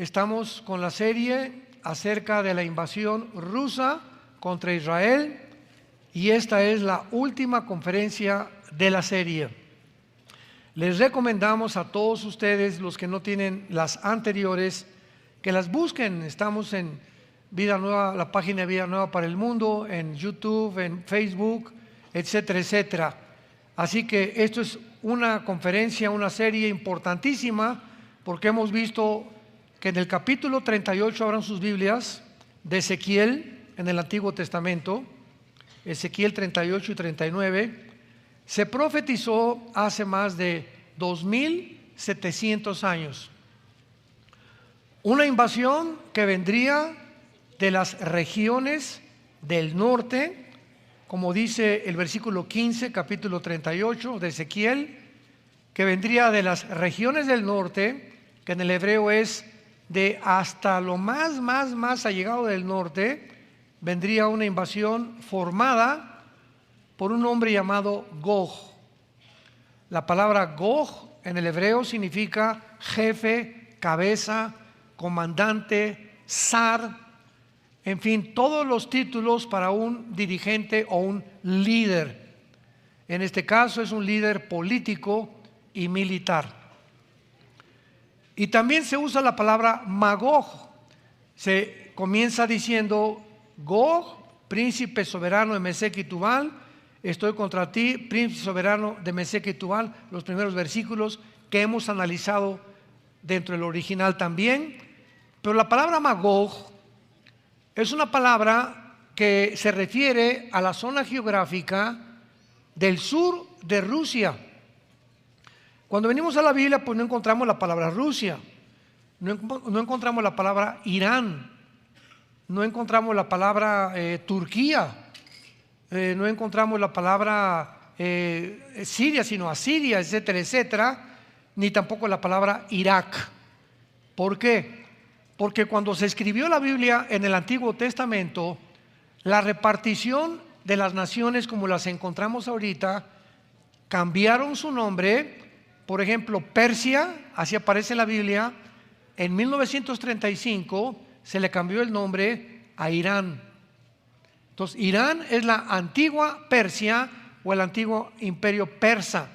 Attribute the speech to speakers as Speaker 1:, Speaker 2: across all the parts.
Speaker 1: Estamos con la serie acerca de la invasión rusa contra Israel y esta es la última conferencia de la serie. Les recomendamos a todos ustedes, los que no tienen las anteriores, que las busquen. Estamos en Vida Nueva, la página de Vida Nueva para el Mundo, en YouTube, en Facebook, etcétera, etcétera. Así que esto es una conferencia, una serie importantísima, porque hemos visto que en el capítulo 38, abran sus Biblias, de Ezequiel, en el Antiguo Testamento, Ezequiel 38 y 39, se profetizó hace más de 2700 años. Una invasión que vendría de las regiones del norte, como dice el versículo 15, capítulo 38 de Ezequiel, que vendría de las regiones del norte, que en el hebreo es de hasta lo más allegado del norte, vendría una invasión formada por un hombre llamado Gog. La palabra Gog en el hebreo significa jefe, cabeza, comandante, zar, en fin, todos los títulos para un dirigente o un líder. En este caso es un líder político y militar. Y también se usa la palabra Magog. Se comienza diciendo: Gog, príncipe soberano de Mesec y Tubal, estoy contra ti, príncipe soberano de Mesec y Tubal. Los primeros versículos que hemos analizado dentro del original también. Pero la palabra Magog es una palabra que se refiere a la zona geográfica del sur de Rusia. Cuando venimos a la Biblia, pues no encontramos la palabra Rusia, no encontramos la palabra Irán, no encontramos la palabra Turquía, no encontramos la palabra Siria, sino Asiria, etcétera, etcétera, ni tampoco la palabra Irak. ¿Por qué? Porque cuando se escribió la Biblia en el Antiguo Testamento, la repartición de las naciones como las encontramos ahorita cambiaron su nombre. Por ejemplo, Persia, así aparece en la Biblia, en 1935 se le cambió el nombre a Irán. Entonces, Irán es la antigua Persia o el antiguo imperio persa.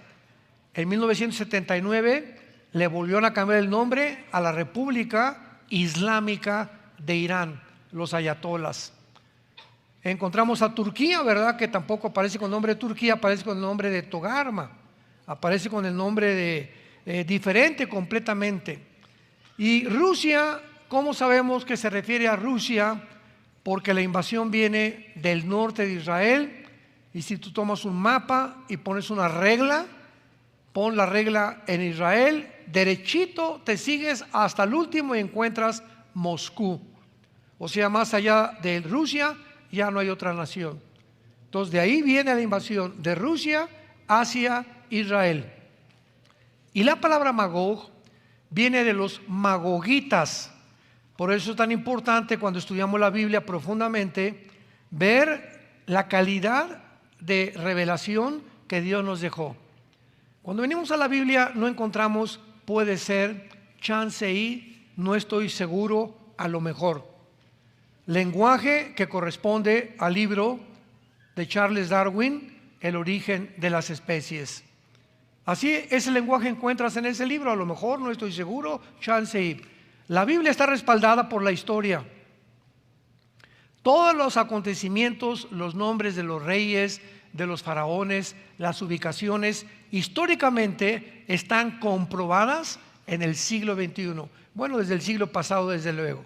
Speaker 1: En 1979 le volvieron a cambiar el nombre a la República Islámica de Irán, los ayatolas. Encontramos a Turquía, ¿verdad? Que tampoco aparece con el nombre de Turquía, aparece con el nombre de Togarma. Aparece con el nombre de diferente completamente. Y Rusia, ¿cómo sabemos que se refiere a Rusia? Porque la invasión viene del norte de Israel. Y si tú tomas un mapa y pones una regla, pon la regla en Israel, derechito te sigues hasta el último y encuentras Moscú. O sea, más allá de Rusia ya no hay otra nación. Entonces de ahí viene la invasión de Rusia hacia Israel. Y la palabra Magog viene de los magogitas. Por eso es tan importante, cuando estudiamos la Biblia profundamente, ver la calidad de revelación que Dios nos dejó. Cuando venimos a la Biblia no encontramos puede ser, chance y, no estoy seguro, a lo mejor. Lenguaje que corresponde al libro de Charles Darwin, El origen de las especies. Así, ese lenguaje encuentras en ese libro, a lo mejor, no estoy seguro, chance y. La Biblia está respaldada por la historia. Todos los acontecimientos, los nombres de los reyes, de los faraones, las ubicaciones, históricamente están comprobadas en el siglo XXI. Bueno, desde el siglo pasado, desde luego.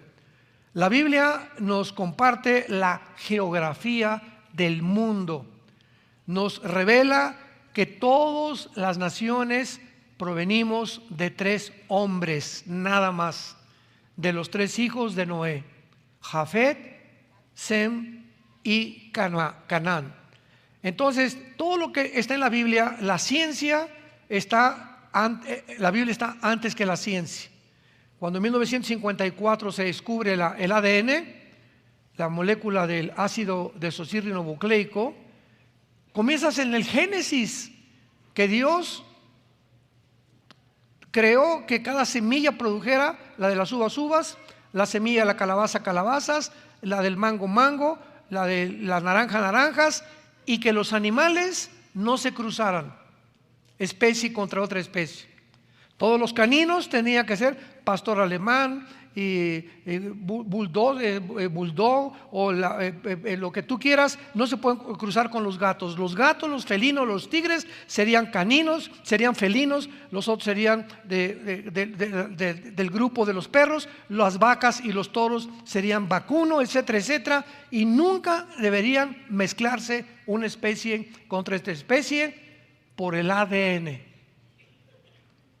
Speaker 1: La Biblia nos comparte la geografía del mundo. Nos revela que todas las naciones provenimos de 3 hombres, nada más, de los 3 hijos de Noé: Jafet, Sem y Canaán. Entonces, todo lo que está en la Biblia, la Biblia está antes que la ciencia. Cuando en 1954 se descubre el ADN, la molécula del ácido desoxirribonucleico, comienzas en el Génesis, que Dios Creó que cada semilla produjera, la de las uvas, uvas, la semilla de la calabaza, calabazas, la del mango, mango, la de la naranja, naranjas, y que los animales no se cruzaran, especie contra otra especie. Todos los caninos tenían que ser pastor alemán y bulldog o lo que tú quieras. No se pueden cruzar con los gatos. Los gatos, los felinos, los tigres serían caninos, serían felinos. Los otros serían del grupo de los perros. Las vacas y los toros serían vacuno, etcétera, etcétera. Y nunca deberían mezclarse una especie contra esta especie por el ADN,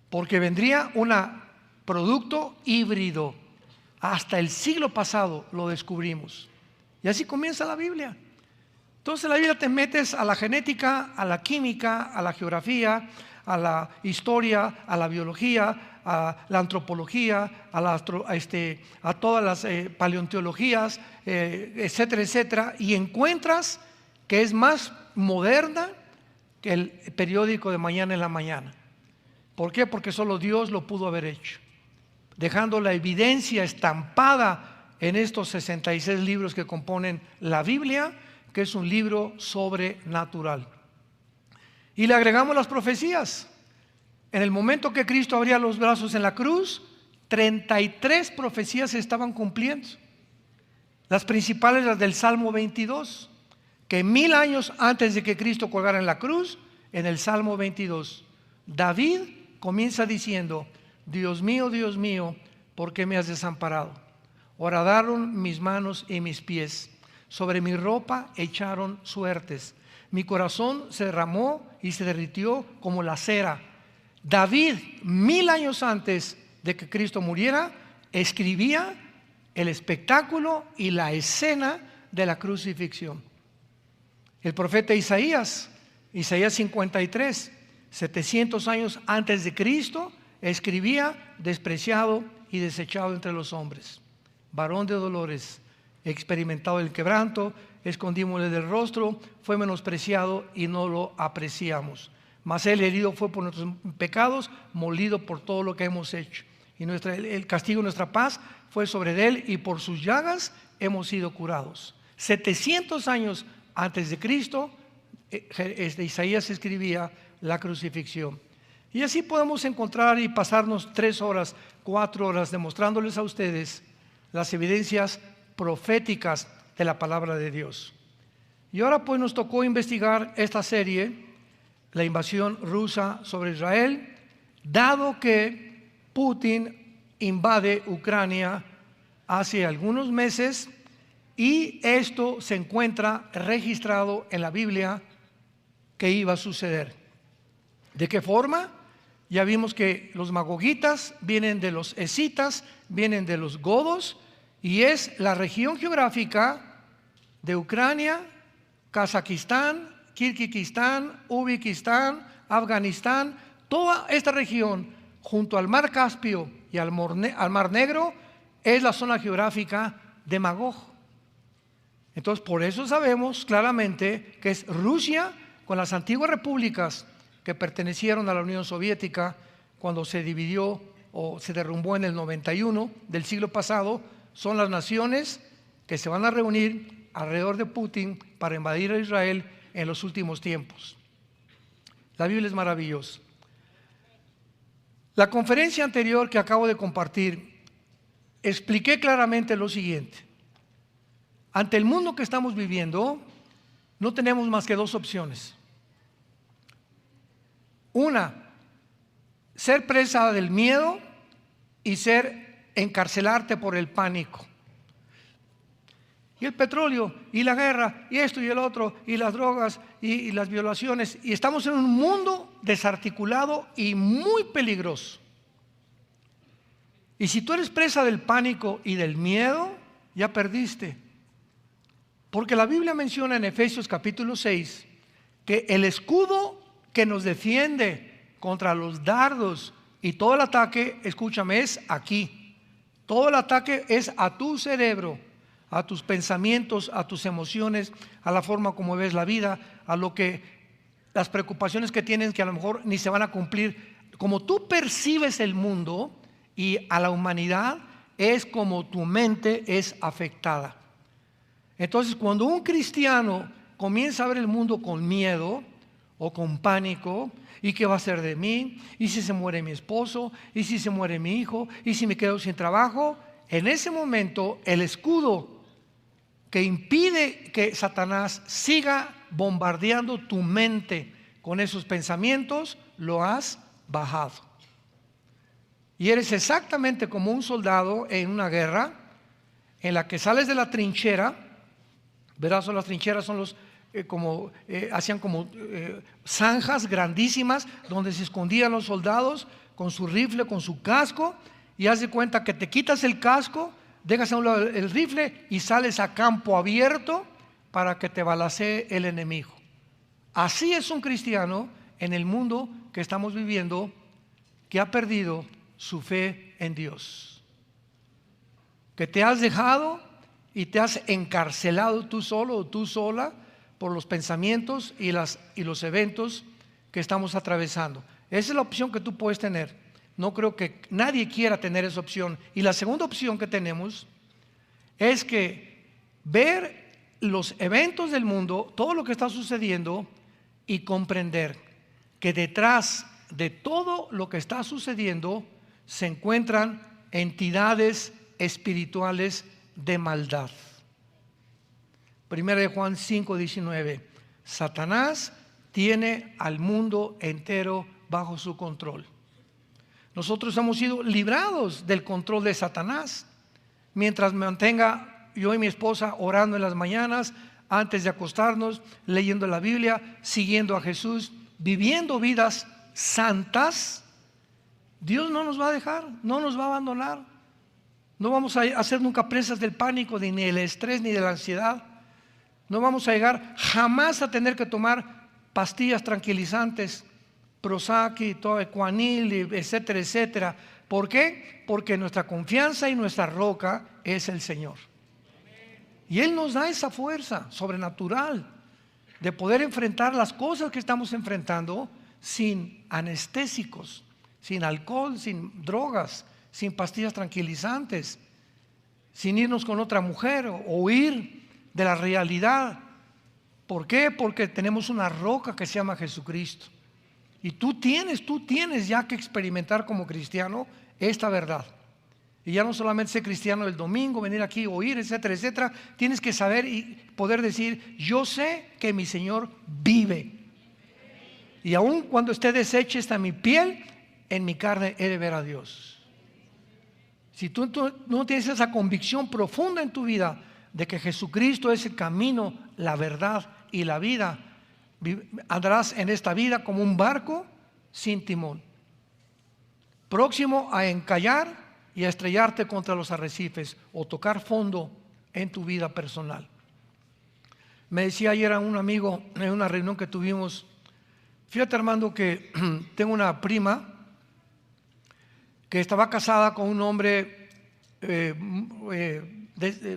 Speaker 1: porque vendría un producto híbrido. Hasta el siglo pasado lo descubrimos. Y así comienza la Biblia. Entonces la Biblia te metes a la genética, a la química, a la geografía, a la historia, a la biología, a la antropología, a todas las paleontologías, etcétera, etcétera, y encuentras que es más moderna que el periódico de mañana en la mañana. ¿Por qué? Porque solo Dios lo pudo haber hecho, dejando la evidencia estampada en estos 66 libros que componen la Biblia, que es un libro sobrenatural. Y le agregamos las profecías. En el momento que Cristo abría los brazos en la cruz, 33 profecías se estaban cumpliendo. Las principales, las del Salmo 22, que 1000 años antes de que Cristo colgara en la cruz, en el Salmo 22, David comienza diciendo: Dios mío, ¿por qué me has desamparado? Horadaron mis manos y mis pies, sobre mi ropa echaron suertes, mi corazón se derramó y se derritió como la cera. David, 1000 años antes de que Cristo muriera, escribía el espectáculo y la escena de la crucifixión. El profeta Isaías 53, 700 años antes de Cristo, escribía: despreciado y desechado entre los hombres, varón de dolores, experimentado el quebranto, escondímosle del rostro, fue menospreciado y no lo apreciamos. Mas él herido fue por nuestros pecados, molido por todo lo que hemos hecho. Y el castigo de nuestra paz fue sobre él, y por sus llagas hemos sido curados. 700 años antes de Cristo, Isaías escribía la crucifixión. Y así podemos encontrar y pasarnos 3 horas, 4 horas demostrándoles a ustedes las evidencias proféticas de la palabra de Dios. Y ahora pues nos tocó investigar esta serie, la invasión rusa sobre Israel, dado que Putin invade Ucrania hace algunos meses, y esto se encuentra registrado en la Biblia que iba a suceder. ¿De qué forma? Ya vimos que los magogitas vienen de los escitas, vienen de los godos, y es la región geográfica de Ucrania, Kazajistán, Kirguistán, Uzbekistán, Afganistán. Toda esta región junto al mar Caspio y al mar Negro es la zona geográfica de Magog. Entonces, por eso sabemos claramente que es Rusia con las antiguas repúblicas que pertenecieron a la Unión Soviética cuando se dividió o se derrumbó en el 91 del siglo pasado. Son las naciones que se van a reunir alrededor de Putin para invadir a Israel en los últimos tiempos. La Biblia es maravillosa. La conferencia anterior que acabo de compartir, expliqué claramente lo siguiente: ante el mundo que estamos viviendo, no tenemos más que 2 opciones. Una, ser presa del miedo y encarcelarte por el pánico. Y el petróleo, y la guerra, y esto y el otro, y las drogas, y las violaciones. Y estamos en un mundo desarticulado y muy peligroso. Y si tú eres presa del pánico y del miedo, ya perdiste. Porque la Biblia menciona en Efesios capítulo 6 que el escudo que nos defiende contra los dardos y todo el ataque, escúchame, es aquí. Todo el ataque es a tu cerebro, a tus pensamientos, a tus emociones, a la forma como ves la vida, a las preocupaciones que tienes que a lo mejor ni se van a cumplir como tú percibes el mundo y a la humanidad, es como tu mente es afectada. Entonces, cuando un cristiano comienza a ver el mundo con miedo o con pánico, ¿y qué va a ser de mí? ¿Y si se muere mi esposo? ¿Y si se muere mi hijo? ¿Y si me quedo sin trabajo? En ese momento, el escudo que impide que Satanás siga bombardeando tu mente con esos pensamientos, lo has bajado. Y eres exactamente como un soldado en una guerra en la que sales de la trinchera. Verás, las trincheras son hacían como zanjas grandísimas donde se escondían los soldados con su rifle, con su casco, y haz de cuenta que te quitas el casco, dejas a un lado el rifle y sales a campo abierto para que te balacee el enemigo. Así es un cristiano en el mundo que estamos viviendo, que ha perdido su fe en Dios, que te has dejado y te has encarcelado tú solo o tú sola por los pensamientos y los eventos que estamos atravesando. Esa es la opción que tú puedes tener. No creo que nadie quiera tener esa opción. Y la segunda opción que tenemos es que ver los eventos del mundo, todo lo que está sucediendo, y comprender que detrás de todo lo que está sucediendo se encuentran entidades espirituales de maldad. Primera de Juan 5:19. Satanás tiene al mundo entero bajo su control. Nosotros hemos sido librados del control de Satanás. Mientras me mantenga yo y mi esposa orando en las mañanas, antes de acostarnos, leyendo la Biblia, siguiendo a Jesús, viviendo vidas santas, Dios no nos va a dejar, no nos va a abandonar. No vamos a hacer nunca presas del pánico, ni del estrés, ni de la ansiedad. No vamos a llegar jamás a tener que tomar pastillas tranquilizantes, Prozac, Ecuanil, etcétera, etcétera. ¿Por qué? Porque nuestra confianza y nuestra roca es el Señor. Y Él nos da esa fuerza sobrenatural de poder enfrentar las cosas que estamos enfrentando sin anestésicos, sin alcohol, sin drogas, sin pastillas tranquilizantes, sin irnos con otra mujer o huir de la realidad. ¿Por qué? Porque tenemos una roca que se llama Jesucristo. Y tú tienes ya que experimentar como cristiano esta verdad. Y ya no solamente ser cristiano el domingo, venir aquí, oír, etcétera, etcétera. Tienes que saber y poder decir: yo sé que mi Señor vive. Y aun cuando esté deshecha esta mi piel, en mi carne he de ver a Dios. Si tú no tienes esa convicción profunda en tu vida de que Jesucristo es el camino, la verdad y la vida, andarás en esta vida como un barco sin timón, próximo a encallar y a estrellarte contra los arrecifes o tocar fondo en tu vida personal. Me decía ayer a un amigo en una reunión que tuvimos: fíjate, Armando, que tengo una prima que estaba casada con un hombre,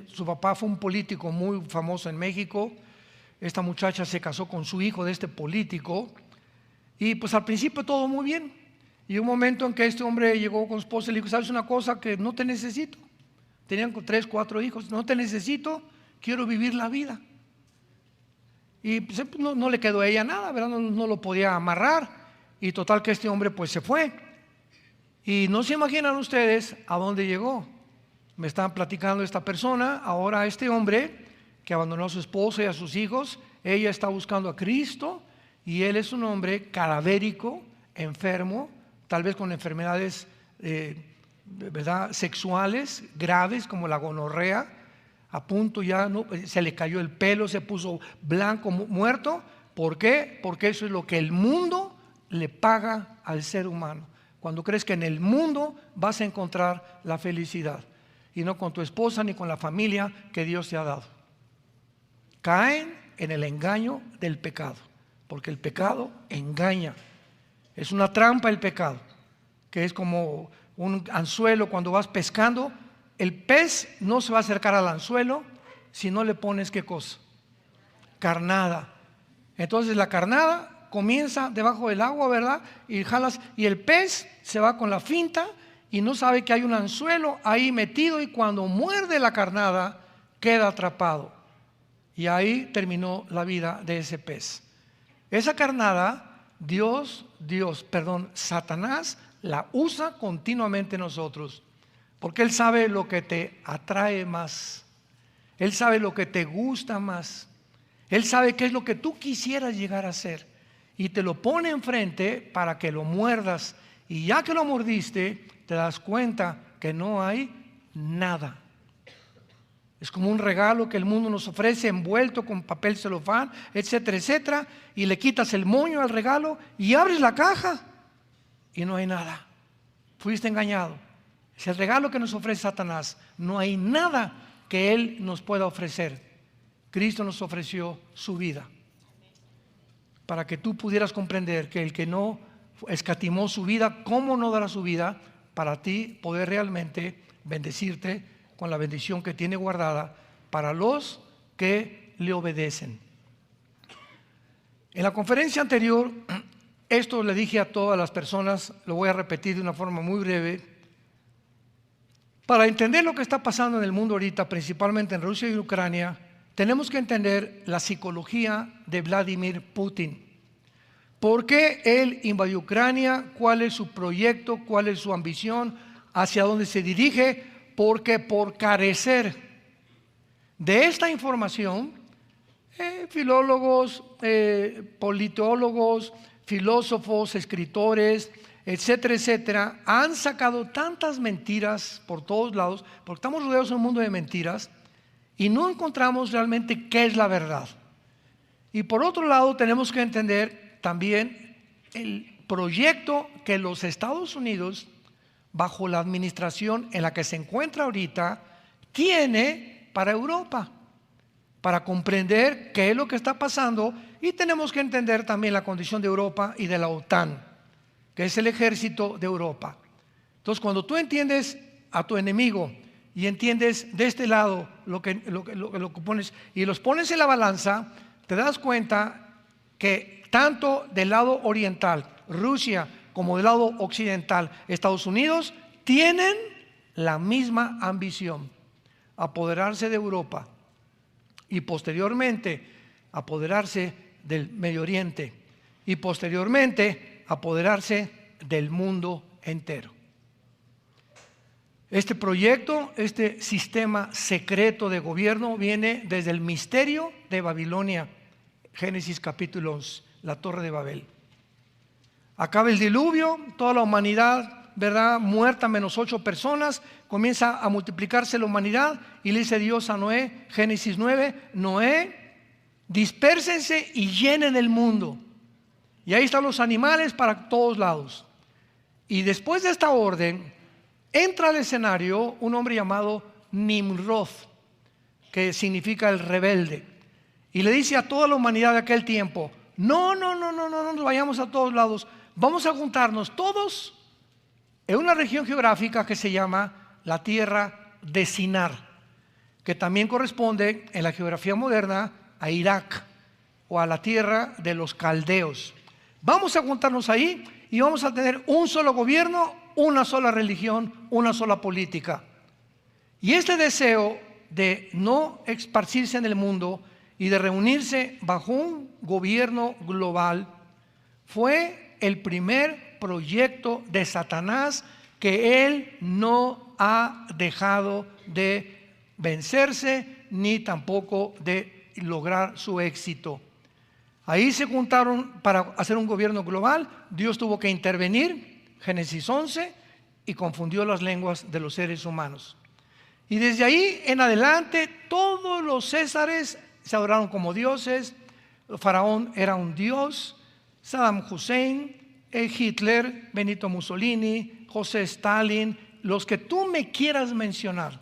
Speaker 1: su papá fue un político muy famoso en México. Esta muchacha se casó con su hijo de este político, y pues al principio todo muy bien. Y un momento en que este hombre llegó con su esposa y le dijo: ¿sabes una cosa? Que no te necesito. Tenían 3, 4 hijos. No te necesito, quiero vivir la vida. Y pues no le quedó a ella nada, ¿verdad? No lo podía amarrar. Y total que este hombre pues se fue. Y no se imaginan ustedes a dónde llegó. Me estaban platicando esta persona, ahora este hombre que abandonó a su esposa y a sus hijos, ella está buscando a Cristo, y él es un hombre cadavérico, enfermo, tal vez con enfermedades ¿verdad?, sexuales graves como la gonorrea, a punto ya se le cayó el pelo, se puso blanco, muerto. ¿Por qué? Porque eso es lo que el mundo le paga al ser humano. Cuando crees que en el mundo vas a encontrar la felicidad, y no con tu esposa ni con la familia que Dios te ha dado. Caen en el engaño del pecado, porque el pecado engaña. Es una trampa el pecado, que es como un anzuelo cuando vas pescando. El pez no se va a acercar al anzuelo si no le pones ¿qué cosa? Carnada. Entonces la carnada, comienza debajo del agua, ¿verdad? Y jalas, y el pez se va con la finta y no sabe que hay un anzuelo ahí metido, y cuando muerde la carnada queda atrapado. Y ahí terminó la vida de ese pez. Esa carnada, Satanás la usa continuamente en nosotros, porque él sabe lo que te atrae más, él sabe lo que te gusta más, él sabe qué es lo que tú quisieras llegar a ser, y te lo pone enfrente para que lo muerdas, y ya que lo mordiste, te das cuenta que no hay nada. Es como un regalo que el mundo nos ofrece envuelto con papel celofán, etcétera, etcétera, y le quitas el moño al regalo y abres la caja y no hay nada. Fuiste engañado. Es el regalo que nos ofrece Satanás. No hay nada que él nos pueda ofrecer. Cristo nos ofreció su vida para que tú pudieras comprender que el que no escatimó su vida, ¿cómo no dará su vida para ti poder realmente bendecirte con la bendición que tiene guardada para los que le obedecen? En la conferencia anterior, esto le dije a todas las personas, lo voy a repetir de una forma muy breve. Para entender lo que está pasando en el mundo ahorita, principalmente en Rusia y Ucrania, tenemos que entender la psicología de Vladimir Putin. ¿Por qué él invadió Ucrania? ¿Cuál es su proyecto? ¿Cuál es su ambición? ¿Hacia dónde se dirige? Porque por carecer de esta información, filólogos, politólogos, filósofos, escritores, etcétera, etcétera, han sacado tantas mentiras por todos lados, porque estamos rodeados de un mundo de mentiras y no encontramos realmente qué es la verdad. Y por otro lado, tenemos que entender también el proyecto que los Estados Unidos, bajo la administración en la que se encuentra ahorita, tiene para Europa, para comprender qué es lo que está pasando. Y tenemos que entender también la condición de Europa y de la OTAN, que es el ejército de Europa. Entonces, cuando tú entiendes a tu enemigo y entiendes de este lado lo que pones y los pones en la balanza, te das cuenta que tanto del lado oriental, Rusia, como del lado occidental, Estados Unidos, tienen la misma ambición: apoderarse de Europa y posteriormente apoderarse del Medio Oriente y posteriormente apoderarse del mundo entero. Este proyecto, este sistema secreto de gobierno viene desde el misterio de Babilonia, Génesis capítulo 11, la Torre de Babel. Acaba el diluvio, toda la humanidad, ¿verdad?, muerta menos 8 personas, comienza a multiplicarse la humanidad y le dice Dios a Noé, Génesis 9, Noé, dispérsense y llenen el mundo. Y ahí están los animales para todos lados. Y después de esta orden, entra al escenario un hombre llamado Nimrod, que significa el rebelde, y le dice a toda la humanidad de aquel tiempo: no nos vayamos a todos lados, vamos a juntarnos todos en una región geográfica que se llama la tierra de Sinar, que también corresponde en la geografía moderna a Irak o a la tierra de los caldeos. Vamos a juntarnos ahí y vamos a tener un solo gobierno, una sola religión, una sola política. Y este deseo de no esparcirse en el mundo y de reunirse bajo un gobierno global fue el primer proyecto de Satanás, que él no ha dejado de vencerse ni tampoco de lograr su éxito. Ahí se juntaron para hacer un gobierno global. Dios tuvo que intervenir, Génesis 11, y confundió las lenguas de los seres humanos. Y desde ahí en adelante todos los césares se adoraron como dioses. Faraón era un dios, Saddam Hussein, Hitler, Benito Mussolini, José Stalin, los que tú me quieras mencionar.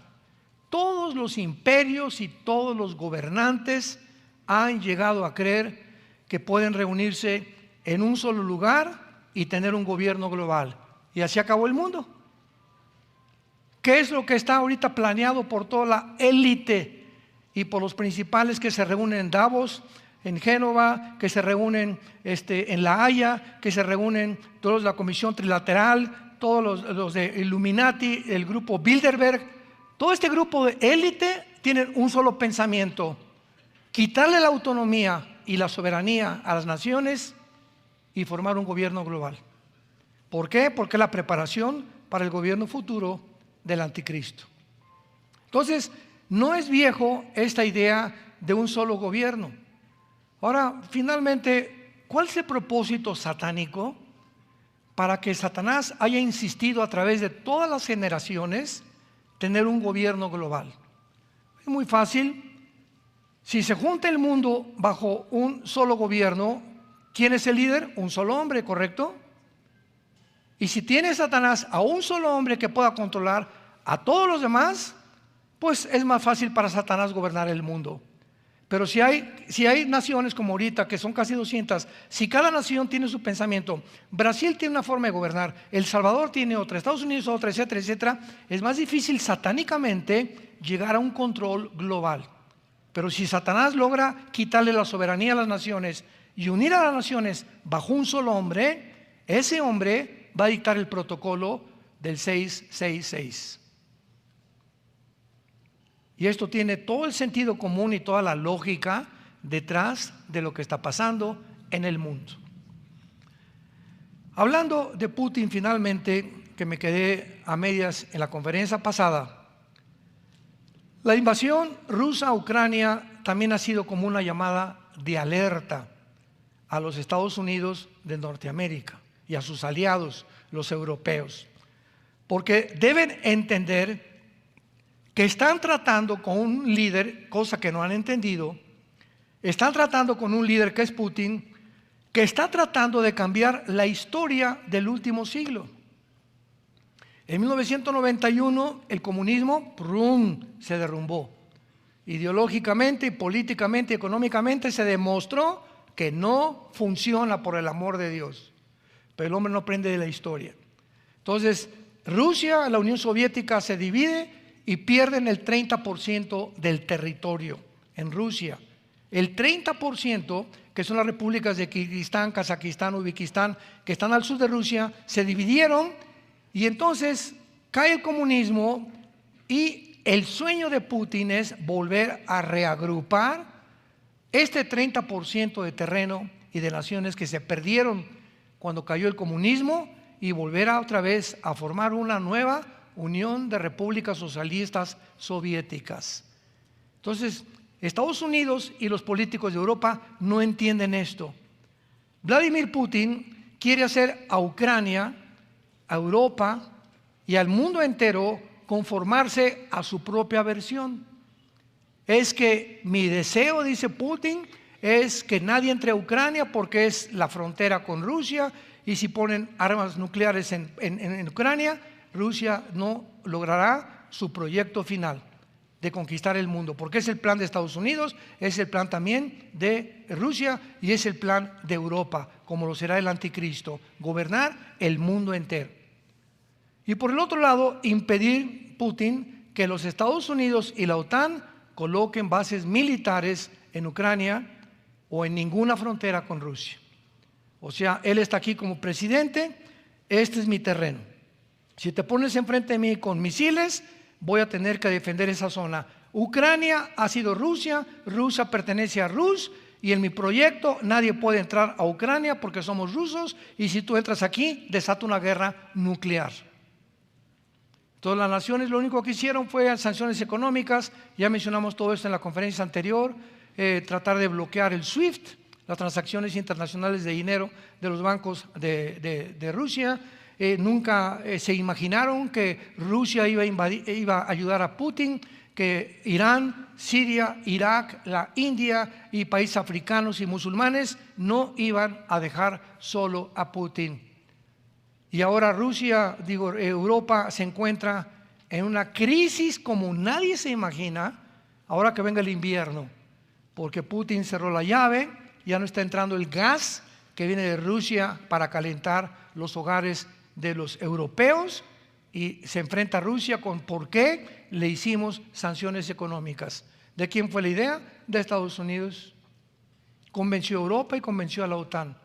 Speaker 1: Todos los imperios y todos los gobernantes han llegado a creer que pueden reunirse en un solo lugar y tener un gobierno global. Y así acabó el mundo. ¿Qué es lo que está ahorita planeado por toda la élite y por los principales que se reúnen en Davos? en Génova, que se reúnen en La Haya, que se reúnen todos la Comisión Trilateral, todos los de Illuminati, el grupo Bilderberg. Todo este grupo de élite tienen un solo pensamiento: quitarle la autonomía y la soberanía a las naciones y formar un gobierno global. ¿Por qué? Porque es la preparación para el gobierno futuro del anticristo. Entonces, no es viejo esta idea de un solo gobierno. Ahora, finalmente, ¿cuál es el propósito satánico para que Satanás haya insistido a través de todas las generaciones tener un gobierno global? Es muy fácil. Si se junta el mundo bajo un solo gobierno, ¿quién es el líder? Un solo hombre, ¿correcto? Y si tiene Satanás a un solo hombre que pueda controlar a todos los demás, pues es más fácil para Satanás gobernar el mundo. Pero si hay naciones como ahorita, que son casi 200, si cada nación tiene su pensamiento, Brasil tiene una forma de gobernar, El Salvador tiene otra, Estados Unidos otra, etcétera, etcétera, es más difícil satánicamente llegar a un control global. Pero si Satanás logra quitarle la soberanía a las naciones y unir a las naciones bajo un solo hombre, ese hombre va a dictar el protocolo del 666. Y esto tiene todo el sentido común y toda la lógica detrás de lo que está pasando en el mundo. Hablando de Putin, finalmente, que me quedé a medias en la conferencia pasada, la invasión rusa a Ucrania también ha sido como una llamada de alerta a los Estados Unidos de Norteamérica y a sus aliados, los europeos, porque deben entender que están tratando con un líder, cosa que no han entendido, están tratando con un líder que es Putin, que está tratando de cambiar la historia del último siglo. En 1991 el comunismo se derrumbó. Ideológicamente, políticamente, económicamente se demostró que no funciona, por el amor de Dios. Pero el hombre no aprende de la historia. Entonces, Rusia, la Unión Soviética se divide y pierden el 30% del territorio en Rusia. El 30%, que son las repúblicas de Kirguistán, Kazajistán, Uzbekistán, que están al sur de Rusia, se dividieron y entonces cae el comunismo y el sueño de Putin es volver a reagrupar este 30% de terreno y de naciones que se perdieron cuando cayó el comunismo y volver otra vez a formar una nueva Unión de Repúblicas Socialistas Soviéticas. Entonces, Estados Unidos y los políticos de Europa no entienden esto. Vladimir Putin quiere hacer a Ucrania, a Europa y al mundo entero conformarse a su propia versión. Es que mi deseo, dice Putin, es que nadie entre a Ucrania porque es la frontera con Rusia, y si ponen armas nucleares en Ucrania, Rusia no logrará su proyecto final de conquistar el mundo, porque es el plan de Estados Unidos, es el plan también de Rusia y es el plan de Europa, como lo será el anticristo, gobernar el mundo entero. Y por el otro lado, impedir Putin que los Estados Unidos y la OTAN coloquen bases militares en Ucrania o en ninguna frontera con Rusia. O sea, él está aquí como presidente, este es mi terreno. Si te pones enfrente de mí con misiles, voy a tener que defender esa zona. Ucrania ha sido Rusia, Rusia pertenece a Rus, y en mi proyecto nadie puede entrar a Ucrania porque somos rusos, y si tú entras aquí, desata una guerra nuclear. Todas las naciones lo único que hicieron fue sanciones económicas, ya mencionamos todo esto en la conferencia anterior, tratar de bloquear el SWIFT, las transacciones internacionales de dinero de los bancos de Rusia. Nunca se imaginaron que Rusia iba a ayudar a Putin, que Irán, Siria, Irak, la India y países africanos y musulmanes no iban a dejar solo a Putin. Y ahora Europa se encuentra en una crisis como nadie se imagina, ahora que venga el invierno, porque Putin cerró la llave, ya no está entrando el gas que viene de Rusia para calentar los hogares de los europeos, y se enfrenta a Rusia con por qué le hicimos sanciones económicas. ¿De quién fue la idea? De Estados Unidos. convenció a Europa y convenció a la OTAN.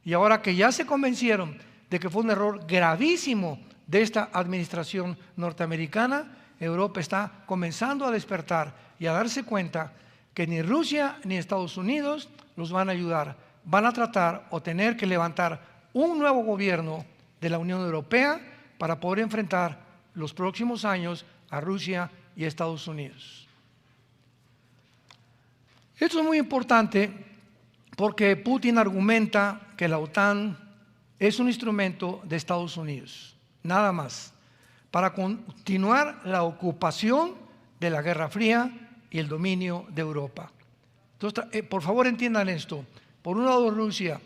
Speaker 1: Y ahora que ya se convencieron de que fue un error gravísimo de esta administración norteamericana, Europa está comenzando a despertar y a darse cuenta que ni Rusia ni Estados Unidos los van a ayudar. Van a tratar o tener que levantar un nuevo gobierno de la Unión Europea para poder enfrentar los próximos años a Rusia y Estados Unidos. Esto es muy importante porque Putin argumenta que la OTAN es un instrumento de Estados Unidos, nada más, para continuar la ocupación de la Guerra Fría y el dominio de Europa. Entonces, por favor entiendan esto. Por un lado, Rusia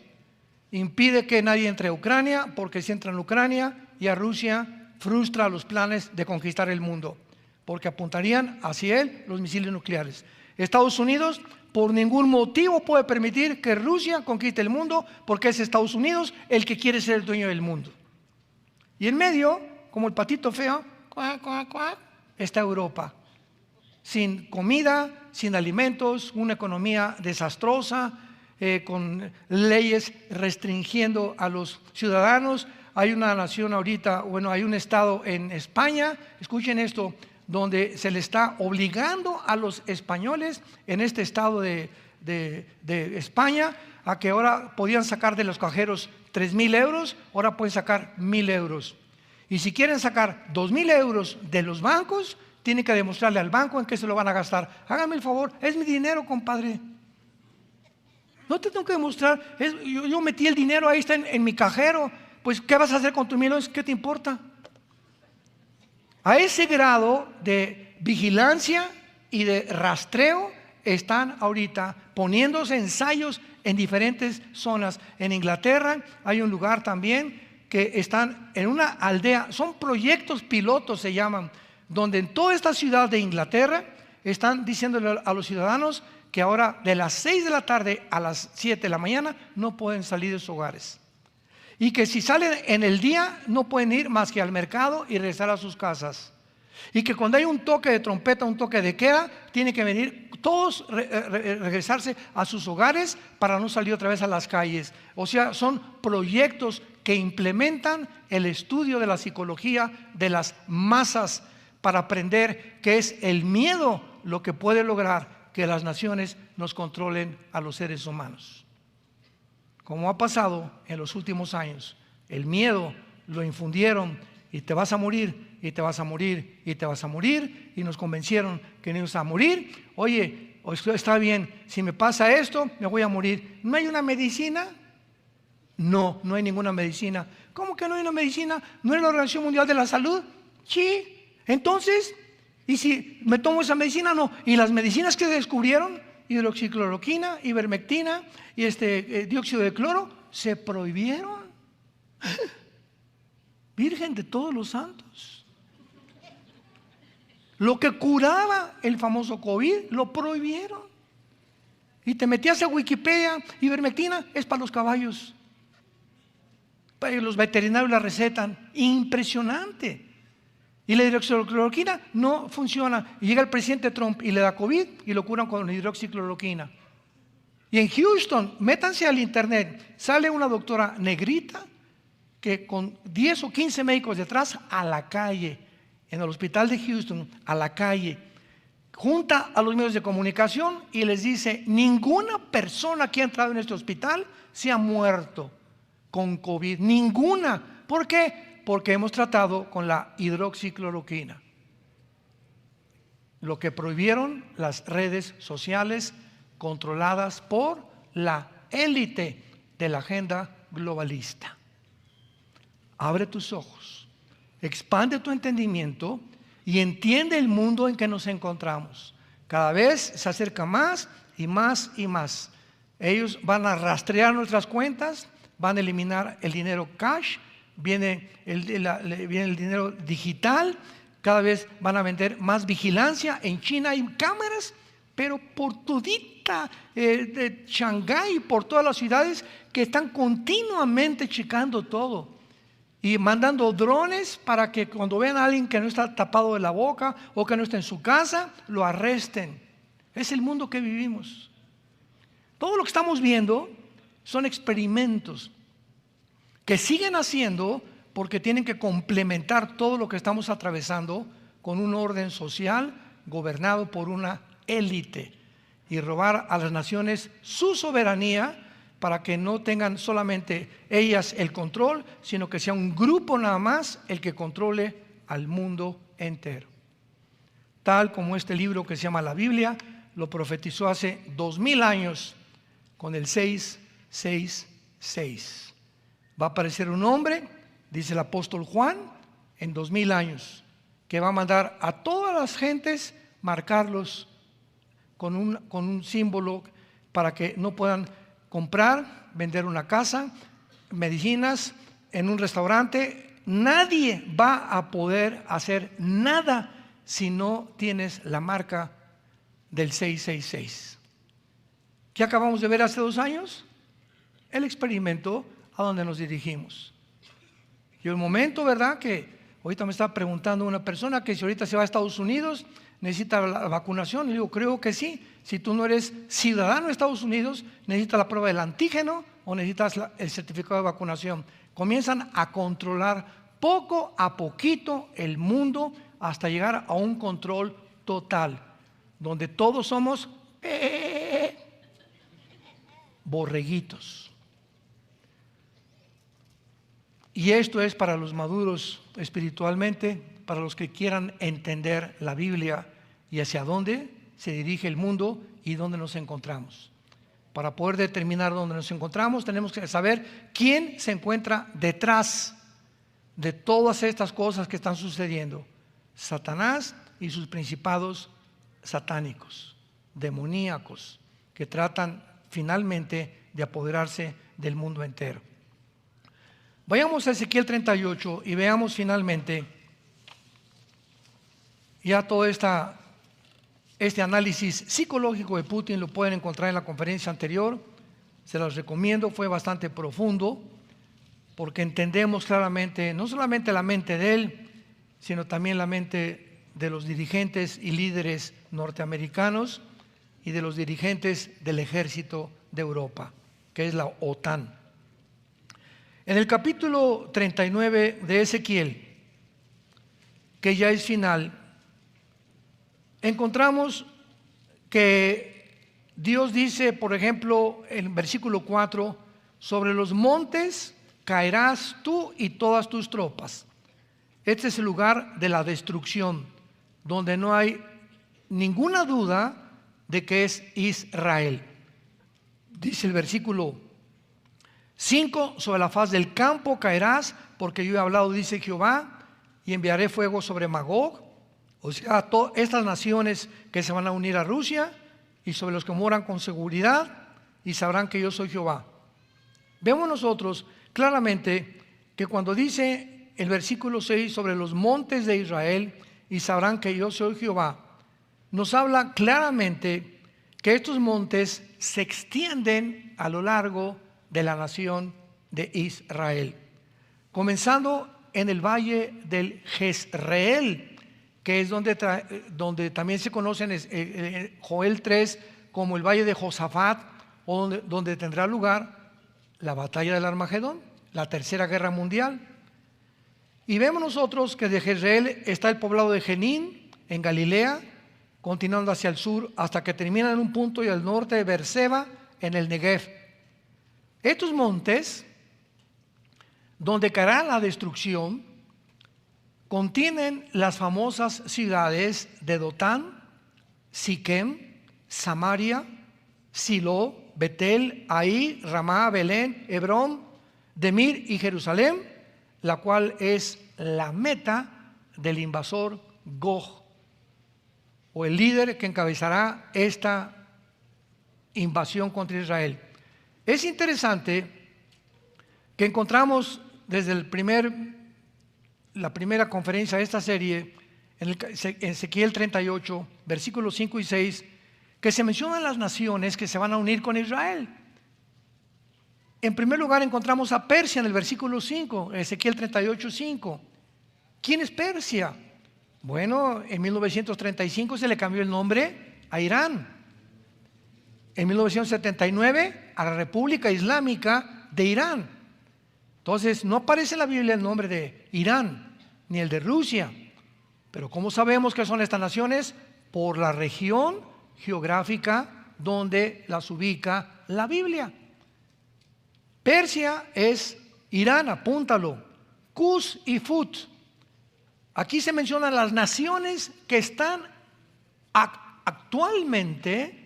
Speaker 1: impide que nadie entre a Ucrania, porque si entra en Ucrania, y a Rusia frustra los planes de conquistar el mundo, porque apuntarían hacia él los misiles nucleares. Estados Unidos por ningún motivo puede permitir que Rusia conquiste el mundo, porque es Estados Unidos el que quiere ser el dueño del mundo. Y en medio, como el patito feo, cuac, cuac, cuac, está Europa, sin comida, sin alimentos, una economía desastrosa, con leyes restringiendo a los ciudadanos. Hay una nación ahorita, hay un estado en España, escuchen esto, donde se le está obligando a los españoles en este estado de España a que ahora podían sacar de los cajeros 3,000 euros, ahora pueden sacar 1,000 euros. Y si quieren sacar 2,000 euros de los bancos, tienen que demostrarle al banco en qué se lo van a gastar. Hágame el favor, es mi dinero, compadre. No te tengo que demostrar, yo metí el dinero, ahí está en mi cajero. Pues, ¿qué vas a hacer con tus 1,000 euros? ¿Qué te importa? A ese grado de vigilancia y de rastreo están ahorita poniéndose ensayos en diferentes zonas. En Inglaterra hay un lugar también que están en una aldea, son proyectos pilotos se llaman, donde en toda esta ciudad de Inglaterra están diciéndole a los ciudadanos que ahora de las 6 de la tarde a las 7 de la mañana no pueden salir de sus hogares. Y que si salen en el día no pueden ir más que al mercado y regresar a sus casas. Y que cuando hay un toque de trompeta, un toque de queda, tienen que venir todos regresarse a sus hogares para no salir otra vez a las calles. O sea, son proyectos que implementan el estudio de la psicología de las masas para aprender que es el miedo lo que puede lograr que las naciones nos controlen a los seres humanos. Como ha pasado en los últimos años, el miedo lo infundieron y te vas a morir, y te vas a morir, y te vas a morir, y nos convencieron que no íbamos a morir. Oye, está bien, si me pasa esto, me voy a morir. ¿No hay una medicina? No, no hay ninguna medicina. ¿Cómo que no hay una medicina? ¿No es la Organización Mundial de la Salud? Sí, entonces, ¿y si me tomo esa medicina? No. ¿Y las medicinas que descubrieron? Hidroxicloroquina, ivermectina y dióxido de cloro se prohibieron. Virgen de todos los santos. Lo que curaba el famoso COVID lo prohibieron. Y te metías a Wikipedia, ivermectina es para los caballos. Los veterinarios la recetan. Impresionante. Y la hidroxicloroquina no funciona. Y llega el presidente Trump y le da COVID y lo curan con hidroxicloroquina. Y en Houston, métanse al internet, sale una doctora negrita que con 10 o 15 médicos detrás a la calle, en el hospital de Houston, a la calle, junta a los medios de comunicación y les dice: ninguna persona que ha entrado en este hospital se ha muerto con COVID. Ninguna. ¿Por qué? Porque hemos tratado con la hidroxicloroquina. Lo que prohibieron las redes sociales controladas por la élite de la agenda globalista. Abre tus ojos, expande tu entendimiento y entiende el mundo en que nos encontramos. Cada vez se acerca más y más y más. Ellos van a rastrear nuestras cuentas, van a eliminar el dinero cash. Viene el dinero digital, cada vez van a vender más vigilancia. En China hay cámaras, pero por todita de Shanghái, por todas las ciudades, que están continuamente checando todo y mandando drones para que cuando vean a alguien que no está tapado de la boca o que no está en su casa, lo arresten. Es el mundo que vivimos. Todo lo que estamos viendo son experimentos que siguen haciendo porque tienen que complementar todo lo que estamos atravesando con un orden social gobernado por una élite y robar a las naciones su soberanía para que no tengan solamente ellas el control, sino que sea un grupo nada más el que controle al mundo entero. Tal como este libro que se llama la Biblia lo profetizó hace 2000 años con el 666. Va a aparecer un hombre, dice el apóstol Juan, en 2000 años, que va a mandar a todas las gentes marcarlos con un símbolo para que no puedan comprar, vender una casa, medicinas, en un restaurante. Nadie va a poder hacer nada si no tienes la marca del 666. ¿Qué acabamos de ver hace 2 años? El experimento a donde nos dirigimos. Y el momento, ¿verdad? Que ahorita me está preguntando una persona que si ahorita se va a Estados Unidos, necesita la vacunación. Y digo, creo que sí. Si tú no eres ciudadano de Estados Unidos, necesitas la prueba del antígeno o necesitas el certificado de vacunación. Comienzan a controlar poco a poquito el mundo hasta llegar a un control total, donde todos somos borreguitos. Y esto es para los maduros espiritualmente, para los que quieran entender la Biblia y hacia dónde se dirige el mundo y dónde nos encontramos. Para poder determinar dónde nos encontramos, tenemos que saber quién se encuentra detrás de todas estas cosas que están sucediendo. Satanás y sus principados satánicos, demoníacos, que tratan finalmente de apoderarse del mundo entero. Vayamos a Ezequiel 38 y veamos finalmente ya todo este análisis psicológico de Putin. Lo pueden encontrar en la conferencia anterior, se los recomiendo, fue bastante profundo, porque entendemos claramente, no solamente la mente de él, sino también la mente de los dirigentes y líderes norteamericanos y de los dirigentes del ejército de Europa, que es la OTAN. En el capítulo 39 de Ezequiel, que ya es final, encontramos que Dios dice, por ejemplo, en versículo 4, sobre los montes caerás tú y todas tus tropas. Este es el lugar de la destrucción, donde no hay ninguna duda de que es Israel. Dice el versículo 5, sobre la faz del campo caerás, porque yo he hablado, dice Jehová, y enviaré fuego sobre Magog, o sea, todas estas naciones que se van a unir a Rusia, y sobre los que moran con seguridad, y sabrán que yo soy Jehová. Vemos nosotros claramente que cuando dice el versículo 6 sobre los montes de Israel, y sabrán que yo soy Jehová, nos habla claramente que estos montes se extienden a lo largo de la nación de Israel, comenzando en el valle del Jezreel, que es donde también se conoce en Joel 3 como el valle de Josafat, o donde tendrá lugar la batalla del Armagedón, la tercera guerra mundial. Y vemos nosotros que de Jezreel está el poblado de Jenín en Galilea, continuando hacia el sur hasta que termina en un punto y al norte de Beerseba en el Negev. Estos montes, donde caerá la destrucción, contienen las famosas ciudades de Dotán, Siquem, Samaria, Silo, Betel, Ahí, Ramá, Belén, Hebrón, Demir y Jerusalén, la cual es la meta del invasor Gog, o el líder que encabezará esta invasión contra Israel. Es interesante que encontramos desde la primera conferencia de esta serie, en Ezequiel 38, versículos 5 y 6, que se mencionan las naciones que se van a unir con Israel. En primer lugar encontramos a Persia en el versículo 5, Ezequiel 38, 5. ¿Quién es Persia? Bueno, en 1935 se le cambió el nombre a Irán. en 1979 a la República Islámica de Irán. Entonces no aparece en la Biblia el nombre de Irán ni el de Rusia. Pero ¿cómo sabemos que son estas naciones? Por la región geográfica donde las ubica la Biblia. Persia es Irán, apúntalo. Cus y Fut. Aquí se mencionan las naciones que están actualmente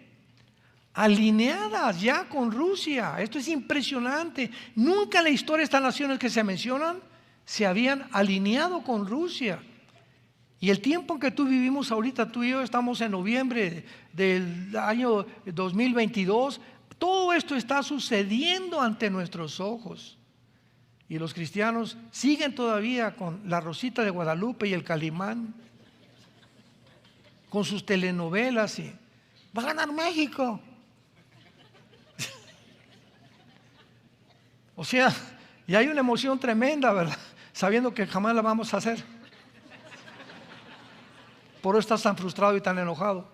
Speaker 1: alineadas ya con Rusia. Esto es impresionante. Nunca en la historia estas naciones que se mencionan se habían alineado con Rusia. Y el tiempo en que tú vivimos ahorita, tú y yo estamos en noviembre del año 2022, todo esto está sucediendo ante nuestros ojos. Y los cristianos siguen todavía con la Rosita de Guadalupe y el Calimán, con sus telenovelas y va a ganar México. O sea, y hay una emoción tremenda, ¿verdad? Sabiendo que jamás la vamos a hacer. Por eso estás tan frustrado y tan enojado.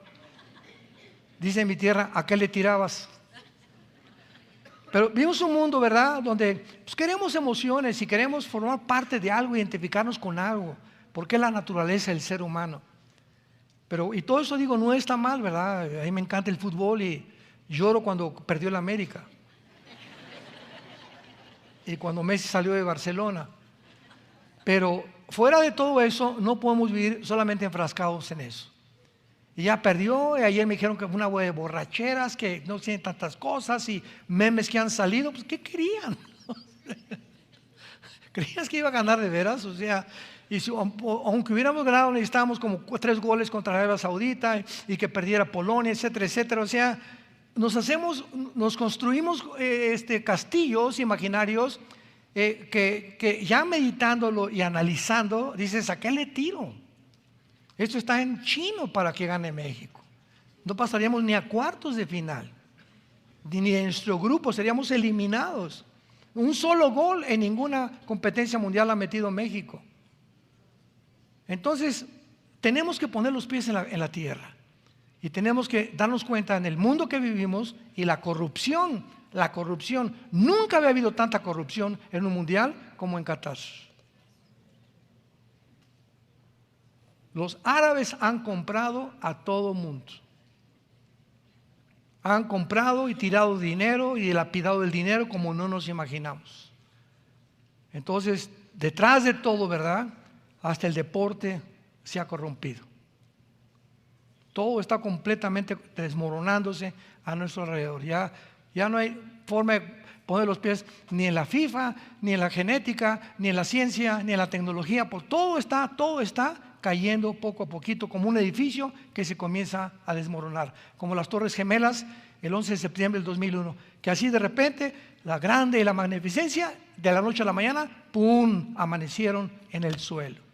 Speaker 1: Dice en mi tierra, ¿a qué le tirabas? Pero vivimos un mundo, ¿verdad?, donde pues, queremos emociones y queremos formar parte de algo, identificarnos con algo, porque es la naturaleza del ser humano. Pero, y todo eso digo, no está mal, ¿verdad? A mí me encanta el fútbol y lloro cuando perdió el América. Y cuando Messi salió de Barcelona. Pero fuera de todo eso, no podemos vivir solamente enfrascados en eso. Y ya perdió, y ayer me dijeron que fue una de borracheras, que no tienen tantas cosas y memes que han salido. Pues, ¿qué querían? ¿Creías que iba a ganar de veras? O sea, y si, aunque hubiéramos ganado, necesitábamos como 3 goles contra Arabia Saudita y que perdiera Polonia, etcétera, etcétera. O sea, nos construimos castillos imaginarios que ya meditándolo y analizando, dices, ¿a qué le tiro? Esto está en chino para que gane México. No pasaríamos ni a cuartos de final, ni en nuestro grupo, seríamos eliminados. Un solo gol en ninguna competencia mundial ha metido México. Entonces, tenemos que poner los pies en la tierra y tenemos que darnos cuenta en el mundo que vivimos y la corrupción. Nunca había habido tanta corrupción en un mundial como en Qatar. Los árabes han comprado a todo mundo. Han comprado y tirado dinero y dilapidado el dinero como no nos imaginamos. Entonces, detrás de todo, ¿verdad?, hasta el deporte se ha corrompido. Todo está completamente desmoronándose a nuestro alrededor. Ya no hay forma de poner los pies ni en la FIFA, ni en la genética, ni en la ciencia, ni en la tecnología. Pues todo está cayendo poco a poquito, como un edificio que se comienza a desmoronar, como las Torres Gemelas el 11 de septiembre del 2001, que así de repente la grande y la magnificencia, de la noche a la mañana, ¡pum!, amanecieron en el suelo.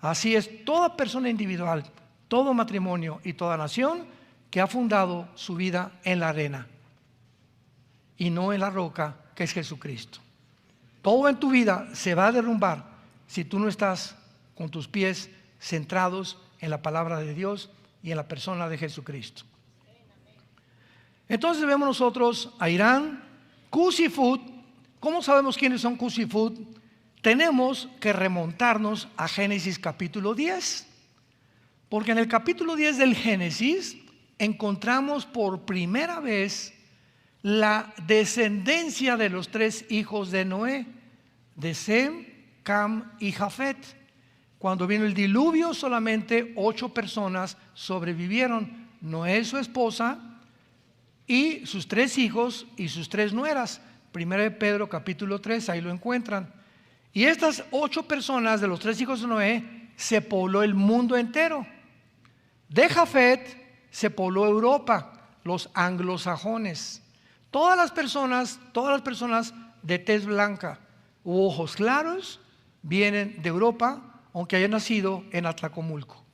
Speaker 1: Así es toda persona individual, todo matrimonio y toda nación que ha fundado su vida en la arena y no en la roca que es Jesucristo. Todo en tu vida se va a derrumbar si tú no estás con tus pies centrados en la palabra de Dios y en la persona de Jesucristo. Entonces vemos nosotros a Irán, Cus y Fut. ¿Cómo sabemos quiénes son Cus y Fut? Tenemos que remontarnos a Génesis capítulo 10, porque en el capítulo 10 del Génesis encontramos por primera vez la descendencia de los 3 hijos de Noé, de Sem, Cam y Jafet. Cuando vino el diluvio, solamente 8 personas sobrevivieron: Noé, su esposa, y sus 3 hijos y sus 3 nueras. Primero de Pedro capítulo 3, ahí lo encuentran. Y estas 8 personas de los 3 hijos de Noé se pobló el mundo entero. De Jafet se pobló Europa, los anglosajones. Todas las personas de tez blanca u ojos claros vienen de Europa, aunque hayan nacido en Atlacomulco.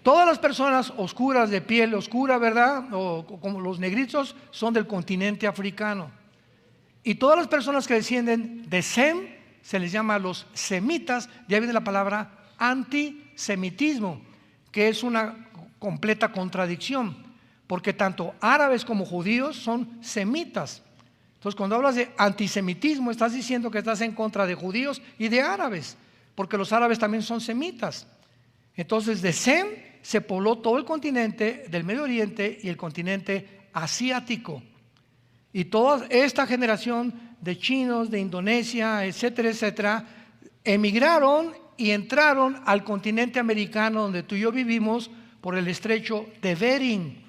Speaker 1: Todas las personas oscuras, de piel oscura, ¿verdad?, o como los negritos, son del continente africano. Y todas las personas que descienden de Sem se les llama los semitas. De ahí viene la palabra antisemitismo, que es una completa contradicción, porque tanto árabes como judíos son semitas. Entonces, cuando hablas de antisemitismo, estás diciendo que estás en contra de judíos y de árabes, porque los árabes también son semitas. Entonces, de Sem se pobló todo el continente del Medio Oriente y el continente asiático. Y toda esta generación de chinos, de Indonesia, etcétera, etcétera, emigraron y entraron al continente americano, donde tú y yo vivimos, por el estrecho de Bering,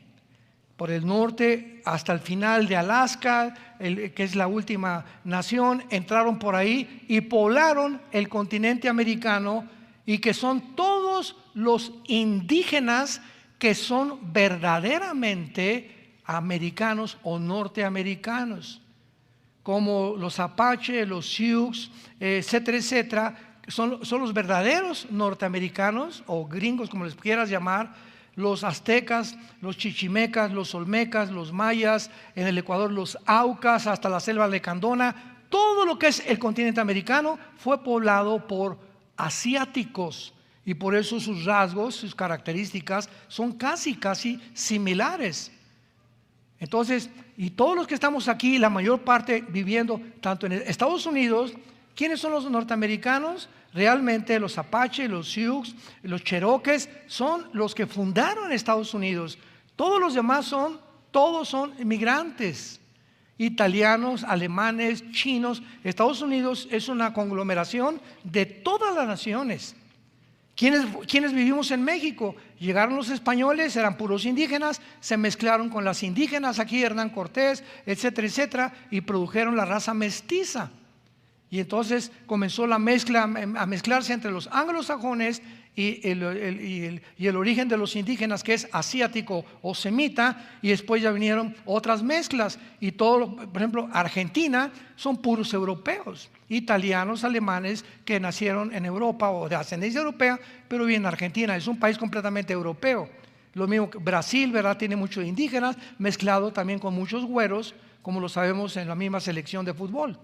Speaker 1: por el norte hasta el final de Alaska, que es la última nación. Entraron por ahí y poblaron el continente americano, y que son todos los indígenas que son verdaderamente americanos o norteamericanos, como los Apache, los Sioux, etcétera, etcétera. Son los verdaderos norteamericanos o gringos, como les quieras llamar. Los aztecas, los chichimecas, los olmecas, los mayas, en el Ecuador los aucas, hasta la selva lecandona. Todo lo que es el continente americano fue poblado por asiáticos, y por eso sus rasgos, sus características son casi similares. Entonces, y todos los que estamos aquí, la mayor parte viviendo tanto en Estados Unidos, ¿quiénes son los norteamericanos? Realmente los Apache, los Sioux, los Cherokees son los que fundaron Estados Unidos. Todos los demás todos son inmigrantes, italianos, alemanes, chinos. Estados Unidos es una conglomeración de todas las naciones. ¿Quiénes vivimos en México? Llegaron los españoles, eran puros indígenas, se mezclaron con las indígenas, aquí Hernán Cortés, etcétera, etcétera, y produjeron la raza mestiza. Y entonces comenzó la mezcla a mezclarse entre los anglosajones y el origen de los indígenas, que es asiático o semita, y después ya vinieron otras mezclas. Y todo, por ejemplo, Argentina son puros europeos, italianos, alemanes que nacieron en Europa o de ascendencia europea, pero viven en Argentina. Es un país completamente europeo. Lo mismo que Brasil, ¿verdad? Tiene muchos indígenas, mezclado también con muchos güeros, como lo sabemos en la misma selección de fútbol.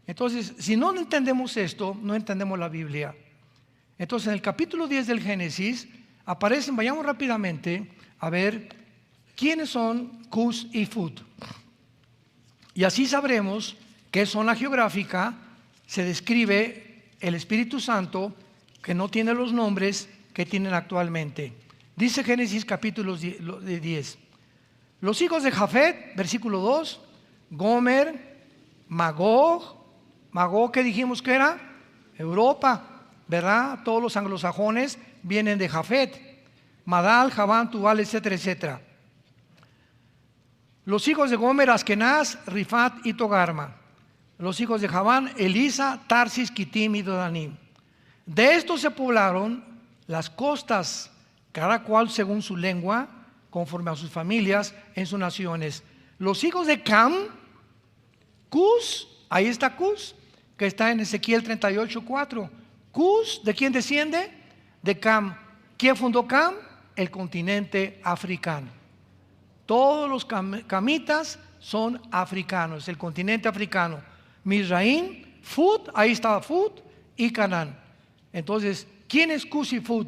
Speaker 1: Entonces, si no entendemos esto, no entendemos la Biblia. Entonces, en el capítulo 10 del Génesis aparecen, vayamos rápidamente a ver quiénes son Cus y Fut. Y así sabremos qué zona geográfica se describe el Espíritu Santo, que no tiene los nombres que tienen actualmente. Dice Génesis capítulo 10. Los hijos de Jafet, versículo 2, Gomer, Magog. Magog, que dijimos que era Europa, ¿verdad? Todos los anglosajones vienen de Jafet. Madal, Javán, Tubal, etcétera, etcétera. Los hijos de Gomer, Askenaz, Rifat y Togarma. Los hijos de Javán, Elisa, Tarsis, Kitim y Dodanim. De estos se poblaron las costas, cada cual según su lengua, conforme a sus familias, en sus naciones. Los hijos de Cam, Cus, ahí está Cus, que está en Ezequiel 38:4. Cus, ¿de quién desciende? De Cam. ¿Quién fundó Cam? El continente africano. Todos los camitas son africanos, el continente africano. Mizraim, Fut, ahí estaba Fut, y Canaán. Entonces, ¿quién es Cus y Fut?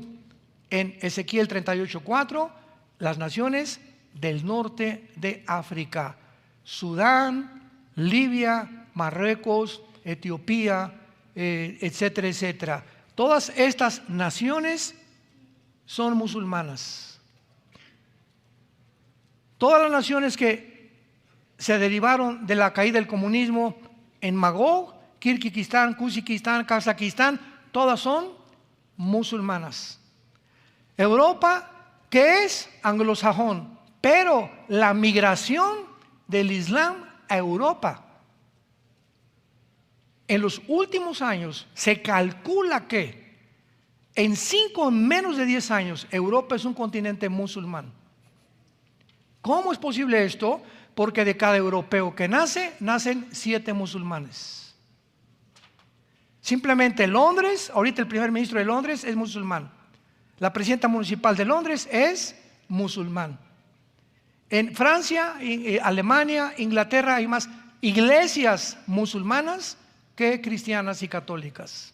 Speaker 1: En Ezequiel 38:4, las naciones del norte de África: Sudán, Libia, Marruecos, Etiopía, etcétera, etcétera. Todas estas naciones son musulmanas. Todas las naciones que se derivaron de la caída del comunismo en Magog, Kirguistán, Kuzikistán, Kazajistán, todas son musulmanas. Europa, que es anglosajón, pero la migración del Islam a Europa, en los últimos años se calcula que en menos de 10 años Europa es un continente musulmán. ¿Cómo es posible esto? Porque de cada europeo que nacen 7 musulmanes. Simplemente Londres, ahorita el primer ministro de Londres es musulmán. La presidenta municipal de Londres es musulmán. En Francia, Alemania, Inglaterra hay más iglesias musulmanas que cristianas y católicas.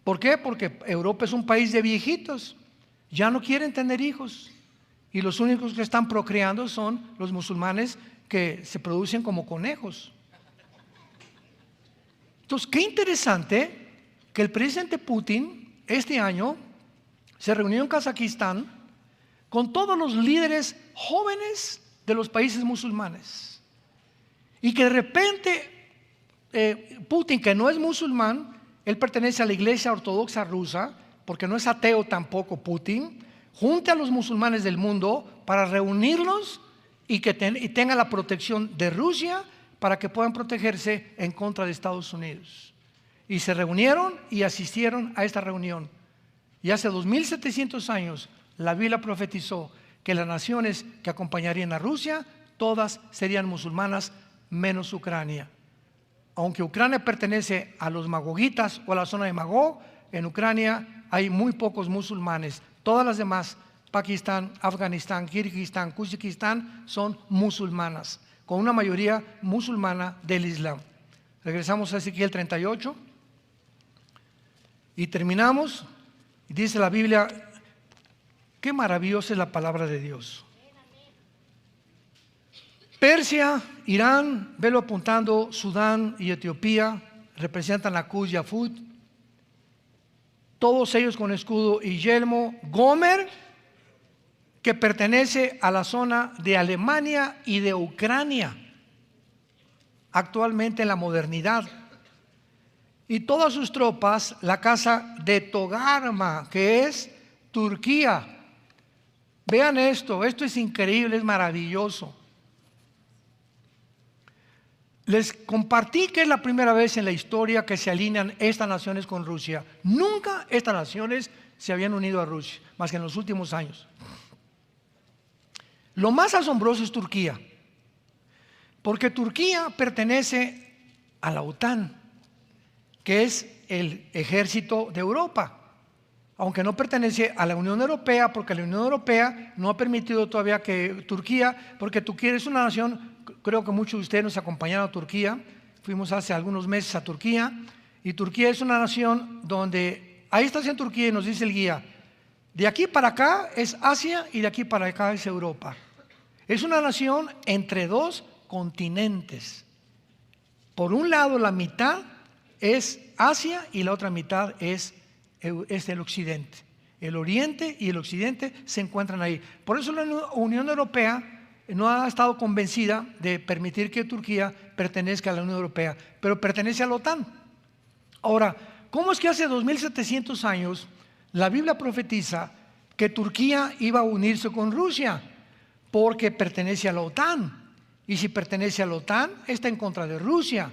Speaker 1: ¿Por qué? Porque Europa es un país de viejitos. ya no quieren tener hijos. Y los únicos que están procreando son los musulmanes que se producen como conejos. Entonces, qué interesante que el presidente Putin este año se reunió en Kazajistán con todos los líderes jóvenes de los países musulmanes. Y que de repente Putin, que no es musulmán, él pertenece a la Iglesia Ortodoxa Rusa, porque no es ateo tampoco Putin, junte a los musulmanes del mundo para reunirlos y que tengan la protección de Rusia para que puedan protegerse en contra de Estados Unidos. Y se reunieron y asistieron a esta reunión. Y hace 2700 años la Biblia profetizó que las naciones que acompañarían a Rusia, todas serían musulmanas menos Ucrania. Aunque Ucrania pertenece a los magogitas o a la zona de Magog, en Ucrania hay muy pocos musulmanes. Todas las demás, Pakistán, Afganistán, Kirguistán, Kuzbekistán, son musulmanas, con una mayoría musulmana del Islam. Regresamos a Ezequiel 38 y terminamos. Dice la Biblia, qué maravillosa es la palabra de Dios. Persia, Irán, velo apuntando, Sudán y Etiopía representan la Kuz Yafut, todos ellos con escudo y yelmo. Gomer, que pertenece a la zona de Alemania y de Ucrania, actualmente en la modernidad. Y todas sus tropas, la casa de Togarma, que es Turquía. Vean esto es increíble, es maravilloso. Les compartí que es la primera vez en la historia que se alinean estas naciones con Rusia. Nunca estas naciones se habían unido a Rusia, más que en los últimos años. Lo más asombroso es Turquía, porque Turquía pertenece a la OTAN, que es el ejército de Europa, aunque no pertenece a la Unión Europea, porque la Unión Europea no ha permitido todavía que Turquía, porque Turquía es una nación, creo que muchos de ustedes nos acompañaron a Turquía, fuimos hace algunos meses a Turquía, y Turquía es una nación donde, ahí estás en Turquía y nos dice el guía, de aquí para acá es Asia y de aquí para acá es Europa. Es una nación entre dos continentes. Por un lado la mitad es Asia y la otra mitad es el occidente. El oriente y el occidente se encuentran ahí. Por eso la Unión Europea no ha estado convencida de permitir que Turquía pertenezca a la Unión Europea, pero pertenece a la OTAN. Ahora, ¿cómo es que hace 2700 años la Biblia profetiza que Turquía iba a unirse con Rusia? Porque pertenece a la OTAN. Y si pertenece a la OTAN, está en contra de Rusia.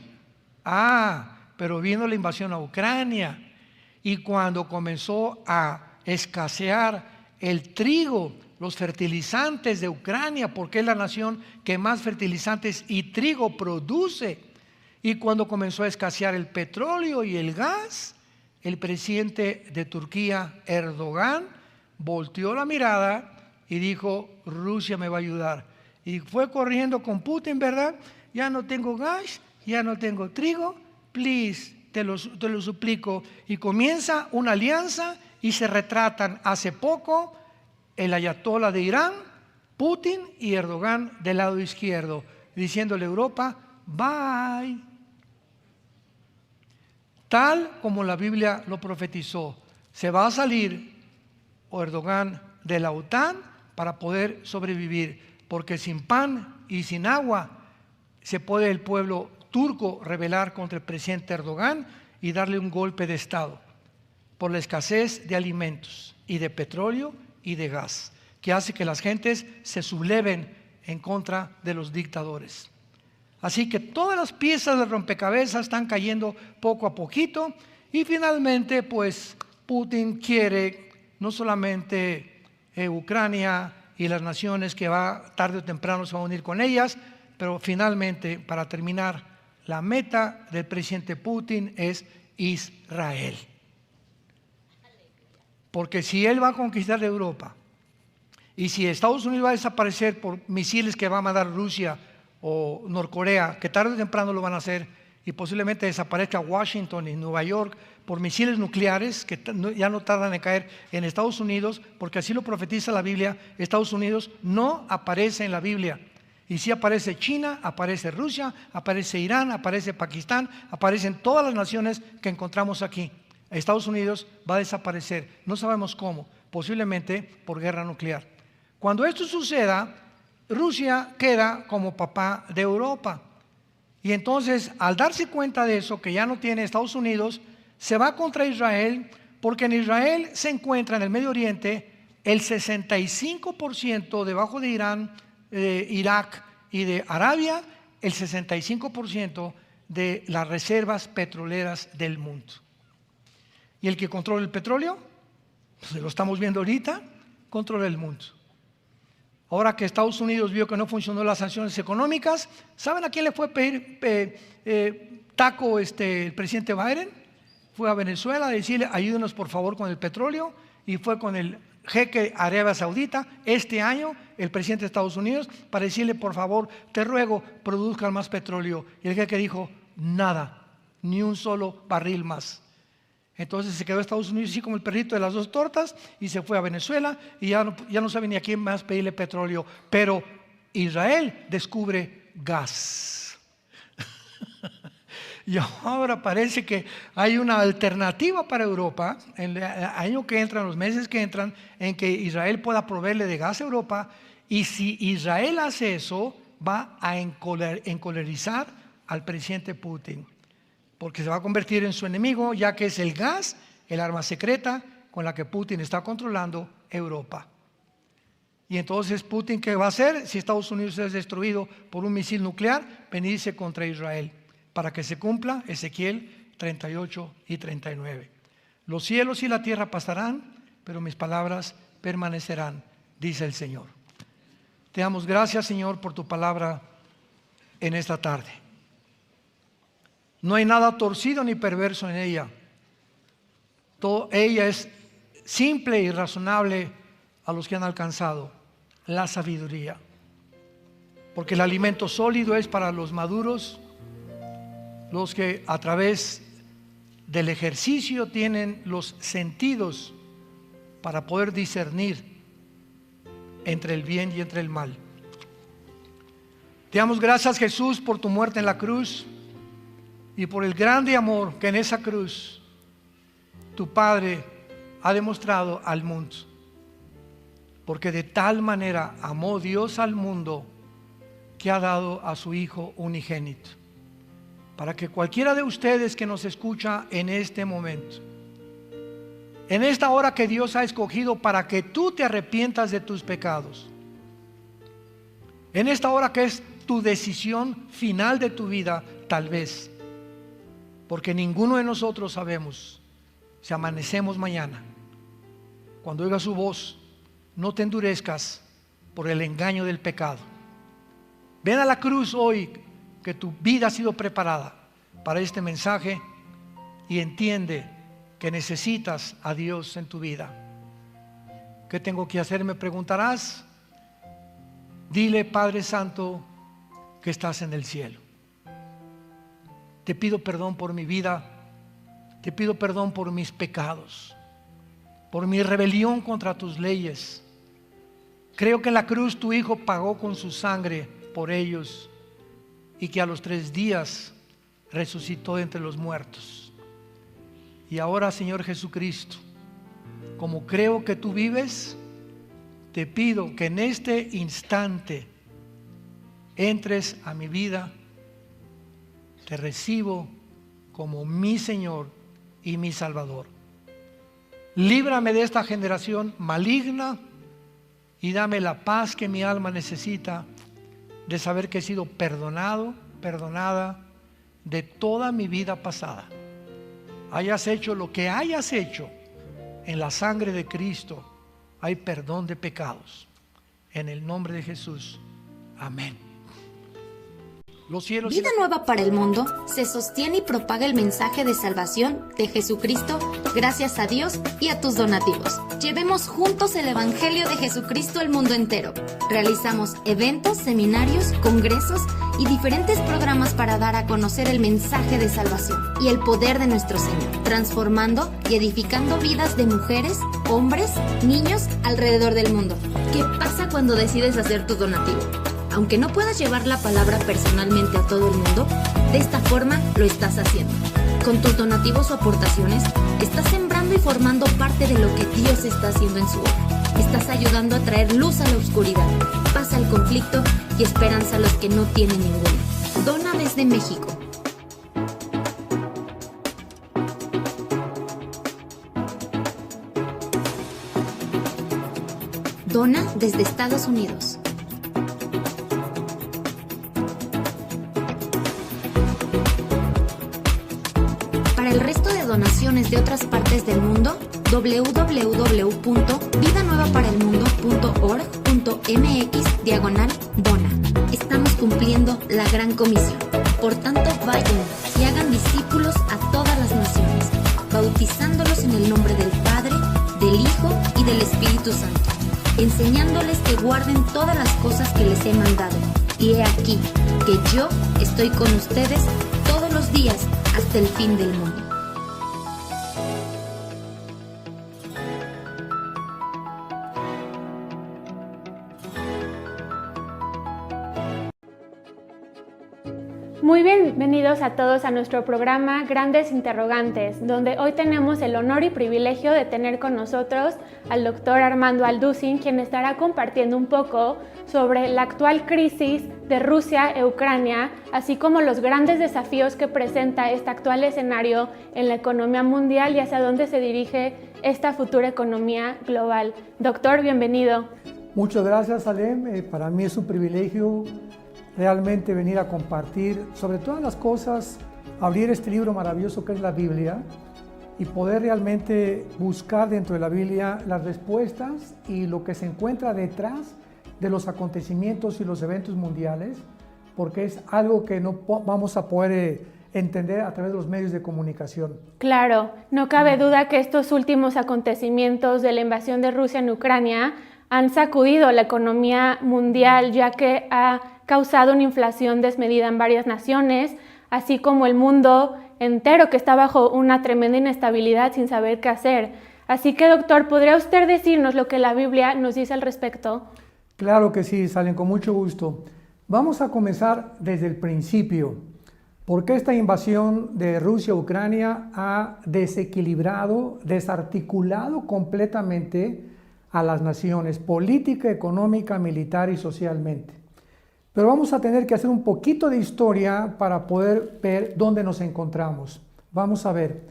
Speaker 1: Pero vino la invasión a Ucrania. Y cuando comenzó a escasear el trigo, los fertilizantes de Ucrania, porque es la nación que más fertilizantes y trigo produce, y cuando comenzó a escasear el petróleo y el gas, el presidente de Turquía, Erdogan, volteó la mirada y dijo, Rusia me va a ayudar. Y fue corriendo con Putin, ¿verdad? Ya no tengo gas, ya no tengo trigo, please, te lo suplico. Y comienza una alianza y se retratan hace poco el ayatolá de Irán, Putin y Erdogan del lado izquierdo, diciéndole a Europa, bye. Tal como la Biblia lo profetizó, se va a salir Erdogan de la OTAN para poder sobrevivir, porque sin pan y sin agua se puede el pueblo turco rebelar contra el presidente Erdogan y darle un golpe de estado por la escasez de alimentos y de petróleo y de gas, que hace que las gentes se subleven en contra de los dictadores. Así que todas las piezas del rompecabezas están cayendo poco a poquito y finalmente pues Putin quiere no solamente Ucrania y las naciones que tarde o temprano se van a unir con ellas, pero finalmente, para terminar, la meta del presidente Putin es Israel. Porque si él va a conquistar Europa y si Estados Unidos va a desaparecer por misiles que va a mandar Rusia o Norcorea, que tarde o temprano lo van a hacer, y posiblemente desaparezca Washington y Nueva York por misiles nucleares que ya no tardan en caer en Estados Unidos, porque así lo profetiza la Biblia. Estados Unidos no aparece en la Biblia. Y sí aparece China, aparece Rusia, aparece Irán, aparece Pakistán, aparecen todas las naciones que encontramos aquí. Estados Unidos va a desaparecer, no sabemos cómo, posiblemente por guerra nuclear. Cuando esto suceda, Rusia queda como papá de Europa. Y entonces, al darse cuenta de eso, que ya no tiene Estados Unidos, se va contra Israel, porque en Israel se encuentra en el Medio Oriente el 65% debajo de Irán, Irak y de Arabia, el 65% de las reservas petroleras del mundo. Y el que controla el petróleo, pues lo estamos viendo ahorita, controla el mundo. Ahora que Estados Unidos vio que no funcionó las sanciones económicas, ¿saben a quién le fue a pedir taco el presidente Biden? Fue a Venezuela a decirle: ayúdenos por favor con el petróleo, y fue con el jeque Arabia Saudita este año, el presidente de Estados Unidos, para decirle: por favor, te ruego, produzcan más petróleo. Y el jeque dijo: nada, ni un solo barril más. Entonces se quedó Estados Unidos así como el perrito de las dos tortas, y se fue a Venezuela, y ya no sabe ni a quién más pedirle petróleo. Pero Israel descubre gas. Y ahora parece que hay una alternativa para Europa en el año que entra, en los meses que entran, en que Israel pueda proveerle de gas a Europa. Y si Israel hace eso, va a encolerizar al presidente Putin, porque se va a convertir en su enemigo, ya que es el gas, el arma secreta con la que Putin está controlando Europa. Y entonces Putin, ¿qué va a hacer? Si Estados Unidos es destruido por un misil nuclear, venirse contra Israel, para que se cumpla Ezequiel 38 y 39. Los cielos y la tierra pasarán, pero mis palabras permanecerán, dice el Señor. Te damos gracias, Señor, por tu palabra en esta tarde. No hay nada torcido ni perverso en ella. Ella es simple y razonable a los que han alcanzado la sabiduría. Porque el alimento sólido es para los maduros, los que a través del ejercicio tienen los sentidos para poder discernir entre el bien y entre el mal. Te damos gracias, Jesús, por tu muerte en la cruz y por el grande amor que en esa cruz tu Padre ha demostrado al mundo. Porque de tal manera amó Dios al mundo que ha dado a su Hijo unigénito, para que cualquiera de ustedes que nos escucha en este momento, en esta hora que Dios ha escogido para que tú te arrepientas de tus pecados, en esta hora que es tu decisión final de tu vida, tal vez, porque ninguno de nosotros sabemos si amanecemos mañana. Cuando oigas su voz, no te endurezcas por el engaño del pecado. Ven a la cruz hoy, que tu vida ha sido preparada para este mensaje, y entiende que necesitas a Dios en tu vida. ¿Qué tengo que hacer?, me preguntarás. Dile: Padre Santo que estás en el cielo, te pido perdón por mi vida, te pido perdón por mis pecados, por mi rebelión contra tus leyes. Creo que en la cruz tu Hijo pagó con su sangre por ellos, y que a los 3 días resucitó de entre los muertos. Y ahora, Señor Jesucristo, como creo que tú vives, te pido que en este instante entres a mi vida. Te recibo como mi Señor y mi Salvador. Líbrame de esta generación maligna y dame la paz que mi alma necesita, de saber que he sido perdonado, perdonada de toda mi vida pasada. Hayas hecho lo que hayas hecho, en la sangre de Cristo hay perdón de pecados. En el nombre de Jesús. Amén. Los cielos.
Speaker 2: Vida Nueva para el Mundo se sostiene y propaga el mensaje de salvación de Jesucristo gracias a Dios y a tus donativos. Llevemos juntos el Evangelio de Jesucristo al mundo entero. Realizamos eventos, seminarios, congresos y diferentes programas para dar a conocer el mensaje de salvación y el poder de nuestro Señor, transformando y edificando vidas de mujeres, hombres, niños alrededor del mundo. ¿Qué pasa cuando decides hacer tu donativo? Aunque no puedas llevar la palabra personalmente a todo el mundo, de esta forma lo estás haciendo. Con tus donativos o aportaciones, estás sembrando y formando parte de lo que Dios está haciendo en su obra. Estás ayudando a traer luz a la oscuridad, paz al conflicto y esperanza a los que no tienen ninguna. Dona desde México. Dona desde Estados Unidos. Para el resto de donaciones de otras partes del mundo, www.vidanuevaparelmundo.org.mx/dona. Estamos cumpliendo la gran comisión. Por tanto, vayan y hagan discípulos a todas las naciones, bautizándolos en el nombre del Padre, del Hijo y del Espíritu Santo, enseñándoles que guarden todas las cosas que les he mandado. Y he aquí que yo estoy con ustedes todos los días hasta el fin del mundo.
Speaker 3: Muy bienvenidos a todos a nuestro programa Grandes Interrogantes, donde hoy tenemos el honor y privilegio de tener con nosotros al doctor Armando Alducin, quien estará compartiendo un poco sobre la actual crisis de Rusia e Ucrania, así como los grandes desafíos que presenta este actual escenario en la economía mundial y hacia dónde se dirige esta futura economía global. Doctor, bienvenido.
Speaker 1: Muchas gracias, Salem. Para mí es un privilegio realmente venir a compartir, sobre todas las cosas, abrir este libro maravilloso que es la Biblia y poder realmente buscar dentro de la Biblia las respuestas y lo que se encuentra detrás de los acontecimientos y los eventos mundiales, porque es algo que no vamos a poder entender a través de los medios de comunicación.
Speaker 3: Claro, no cabe duda que estos últimos acontecimientos de la invasión de Rusia en Ucrania han sacudido la economía mundial, ya que ha causado una inflación desmedida en varias naciones, así como el mundo entero que está bajo una tremenda inestabilidad sin saber qué hacer. Así que, doctor, ¿podría usted decirnos lo que la Biblia nos dice al respecto?
Speaker 1: Claro que sí, Salen, con mucho gusto. Vamos a comenzar desde el principio. ¿Por qué esta invasión de Rusia a Ucrania ha desequilibrado, desarticulado completamente a las naciones, política, económica, militar y socialmente? Pero vamos a tener que hacer un poquito de historia para poder ver dónde nos encontramos. Vamos a ver.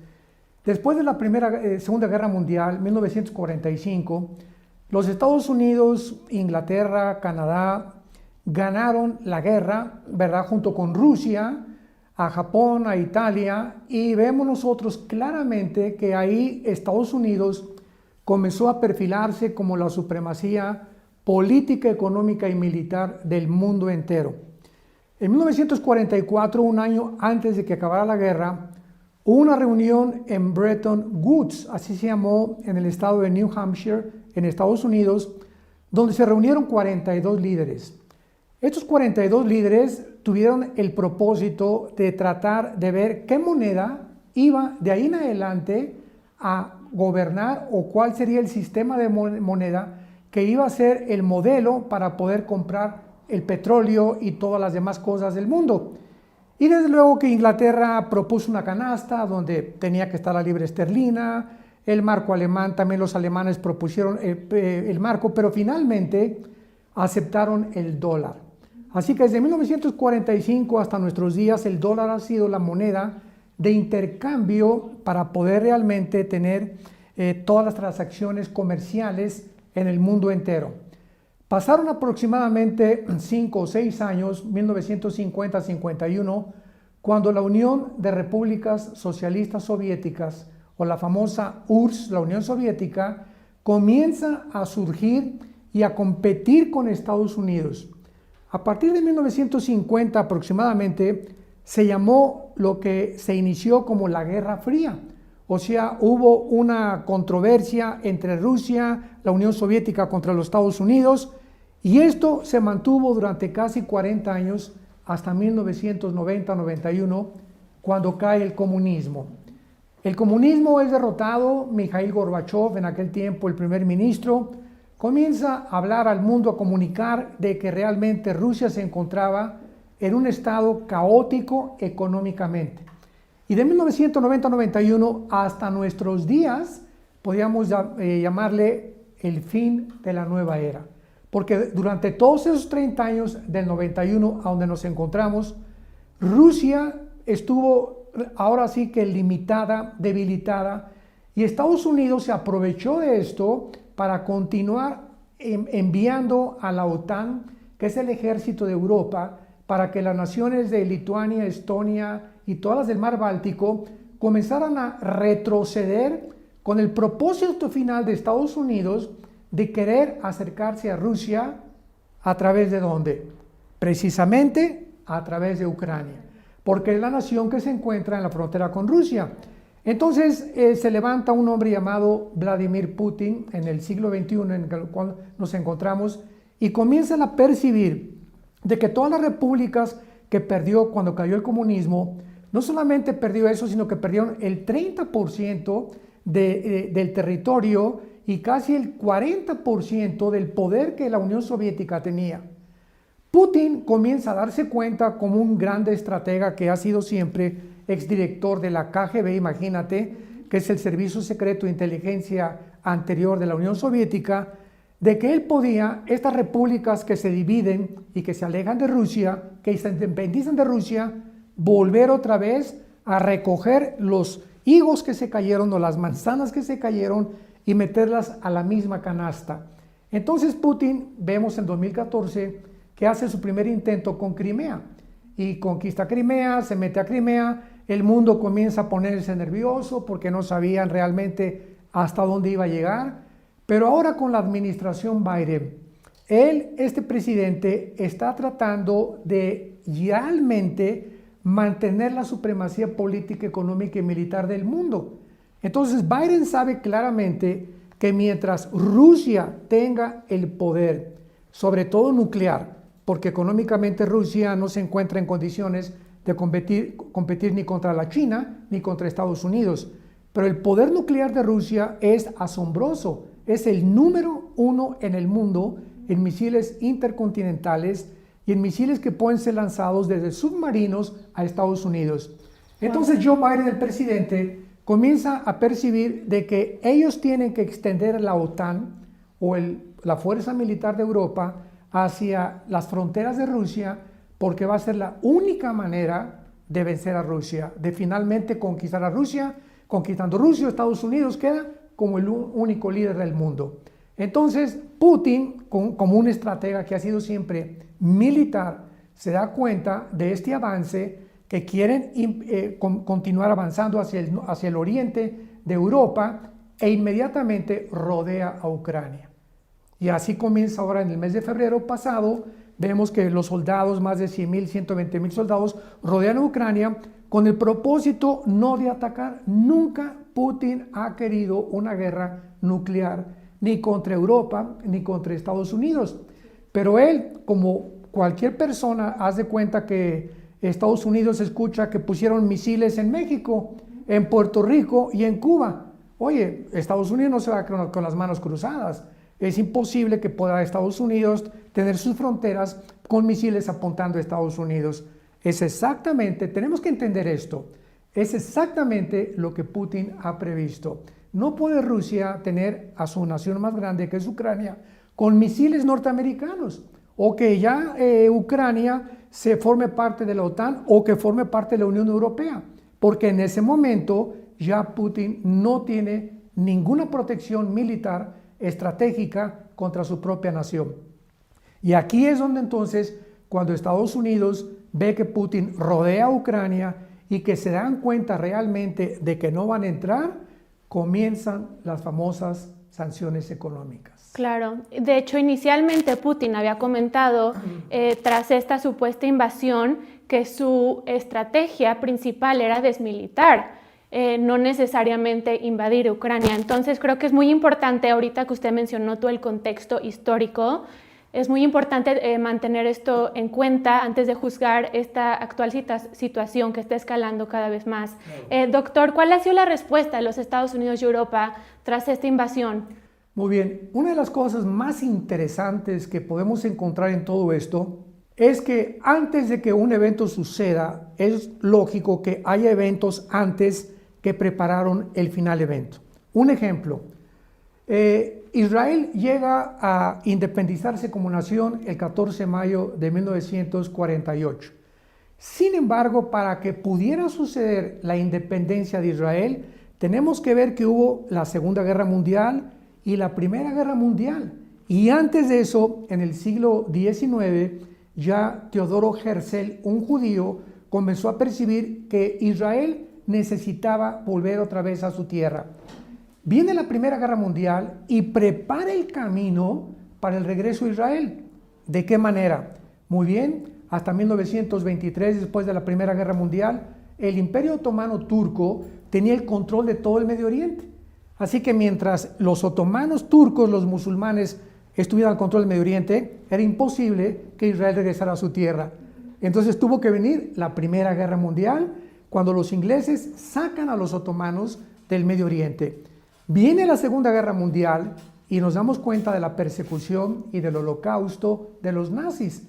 Speaker 1: Después de la Segunda Guerra Mundial, 1945, los Estados Unidos, Inglaterra, Canadá ganaron la guerra, ¿verdad? Junto con Rusia, a Japón, a Italia, y vemos nosotros claramente que ahí Estados Unidos comenzó a perfilarse como la supremacía política, económica y militar del mundo entero. En 1944, un año antes de que acabara la guerra, hubo una reunión en Bretton Woods, así se llamó, en el estado de New Hampshire, en Estados Unidos, donde se reunieron 42 líderes. Estos 42 líderes tuvieron el propósito de tratar de ver qué moneda iba de ahí en adelante a gobernar o cuál sería el sistema de moneda que iba a ser el modelo para poder comprar el petróleo y todas las demás cosas del mundo. Y desde luego que Inglaterra propuso una canasta donde tenía que estar la libra esterlina, el marco alemán, también los alemanes propusieron el marco, pero finalmente aceptaron el dólar. Así que desde 1945 hasta nuestros días el dólar ha sido la moneda de intercambio para poder realmente tener todas las transacciones comerciales en el mundo entero. Pasaron aproximadamente 5 o 6 años, 1950-51, cuando la Unión de Repúblicas Socialistas Soviéticas, o la famosa URSS, la Unión Soviética, comienza a surgir y a competir con Estados Unidos. A partir de 1950 aproximadamente, se llamó lo que se inició como la Guerra Fría. O sea, hubo una controversia entre Rusia, la Unión Soviética contra los Estados Unidos, y esto se mantuvo durante casi 40 años hasta 1990-91, cuando cae el comunismo. El comunismo es derrotado, Mikhail Gorbachev, en aquel tiempo el primer ministro, comienza a hablar al mundo, a comunicar de que realmente Rusia se encontraba en un estado caótico económicamente. Y de 1990-91 hasta nuestros días, podríamos llamarle el fin de la nueva era. Porque durante todos esos 30 años, del 91 a donde nos encontramos, Rusia estuvo ahora sí que limitada, debilitada, y Estados Unidos se aprovechó de esto para continuar enviando a la OTAN, que es el ejército de Europa, para que las naciones de Lituania, Estonia y todas las del mar Báltico comenzaran a retroceder con el propósito final de Estados Unidos de querer acercarse a Rusia. ¿A través de dónde? Precisamente a través de Ucrania, porque es la nación que se encuentra en la frontera con Rusia. Entonces se levanta un hombre llamado Vladimir Putin en el siglo XXI en el cual nos encontramos, y comienzan a percibir de que todas las repúblicas que perdió cuando cayó el comunismo, no solamente perdió eso, sino que perdieron el 30% del territorio y casi el 40% del poder que la Unión Soviética tenía. Putin comienza a darse cuenta, como un gran estratega que ha sido siempre exdirector de la KGB, imagínate, que es el Servicio Secreto de Inteligencia anterior de la Unión Soviética, de que él podía, estas repúblicas que se dividen y que se alejan de Rusia, que se independizan de Rusia, volver otra vez a recoger los higos que se cayeron o las manzanas que se cayeron y meterlas a la misma canasta. Entonces Putin, vemos en 2014, que hace su primer intento con Crimea y conquista Crimea, se mete a Crimea, el mundo comienza a ponerse nervioso porque no sabían realmente hasta dónde iba a llegar, pero ahora con la administración Biden, este presidente está tratando de realmente mantener la supremacía política, económica y militar del mundo. Entonces Biden sabe claramente que mientras Rusia tenga el poder, sobre todo nuclear, porque económicamente Rusia no se encuentra en condiciones de competir ni contra la China ni contra Estados Unidos, pero el poder nuclear de Rusia es asombroso, es el número 1 en el mundo en misiles intercontinentales y en misiles que pueden ser lanzados desde submarinos a Estados Unidos. Entonces Joe Biden, el presidente, comienza a percibir de que ellos tienen que extender la OTAN o la Fuerza Militar de Europa hacia las fronteras de Rusia, porque va a ser la única manera de vencer a Rusia, de finalmente conquistar a Rusia. Conquistando Rusia, Estados Unidos queda como el único líder del mundo. Entonces Putin, como un estratega que ha sido siempre militar, se da cuenta de este avance, que quieren continuar avanzando hacia el oriente de Europa, e inmediatamente rodea a Ucrania. Y así comienza ahora en el mes de febrero pasado. Vemos que los soldados, más de 100,000, 120,000 soldados, rodean a Ucrania con el propósito no de atacar. Nunca Putin ha querido una guerra nuclear, ni contra Europa, ni contra Estados Unidos. Pero él, como cualquier persona, haz de cuenta que Estados Unidos escucha que pusieron misiles en México, en Puerto Rico y en Cuba. Oye, Estados Unidos no se va con las manos cruzadas. Es imposible que pueda Estados Unidos tener sus fronteras con misiles apuntando a Estados Unidos. Es exactamente, tenemos que entender esto, es exactamente lo que Putin ha previsto. No puede Rusia tener a su nación más grande, que es Ucrania, con misiles norteamericanos, o que ya Ucrania se forme parte de la OTAN o que forme parte de la Unión Europea, porque en ese momento ya Putin no tiene ninguna protección militar estratégica contra su propia nación. Y aquí es donde entonces, cuando Estados Unidos ve que Putin rodea a Ucrania y que se dan cuenta realmente de que no van a entrar, comienzan las famosas sanciones económicas.
Speaker 3: Claro, de hecho inicialmente Putin había comentado tras esta supuesta invasión que su estrategia principal era desmilitar, no necesariamente invadir Ucrania. Entonces creo que es muy importante, ahorita que usted mencionó todo el contexto histórico, Es muy importante mantener esto en cuenta antes de juzgar esta actual situación que está escalando cada vez más. Claro. Doctor, ¿cuál ha sido la respuesta de los Estados Unidos y Europa tras esta invasión?
Speaker 1: Muy bien, una de las cosas más interesantes que podemos encontrar en todo esto es que antes de que un evento suceda, es lógico que haya eventos antes que prepararon el final evento. Un ejemplo, Israel llega a independizarse como nación el 14 de mayo de 1948. Sin embargo, para que pudiera suceder la independencia de Israel, tenemos que ver que hubo la Segunda Guerra Mundial y la Primera Guerra Mundial. Y antes de eso, en el siglo XIX, ya Teodoro Herzl, un judío, comenzó a percibir que Israel necesitaba volver otra vez a su tierra. Viene la Primera Guerra Mundial y prepara el camino para el regreso a Israel. ¿De qué manera? Muy bien, hasta 1923, después de la Primera Guerra Mundial, el Imperio Otomano turco tenía el control de todo el Medio Oriente. Así que mientras los otomanos turcos, los musulmanes, estuvieran al control del Medio Oriente, era imposible que Israel regresara a su tierra. Entonces tuvo que venir la Primera Guerra Mundial, cuando los ingleses sacan a los otomanos del Medio Oriente. Viene la Segunda Guerra Mundial y nos damos cuenta de la persecución y del holocausto de los nazis,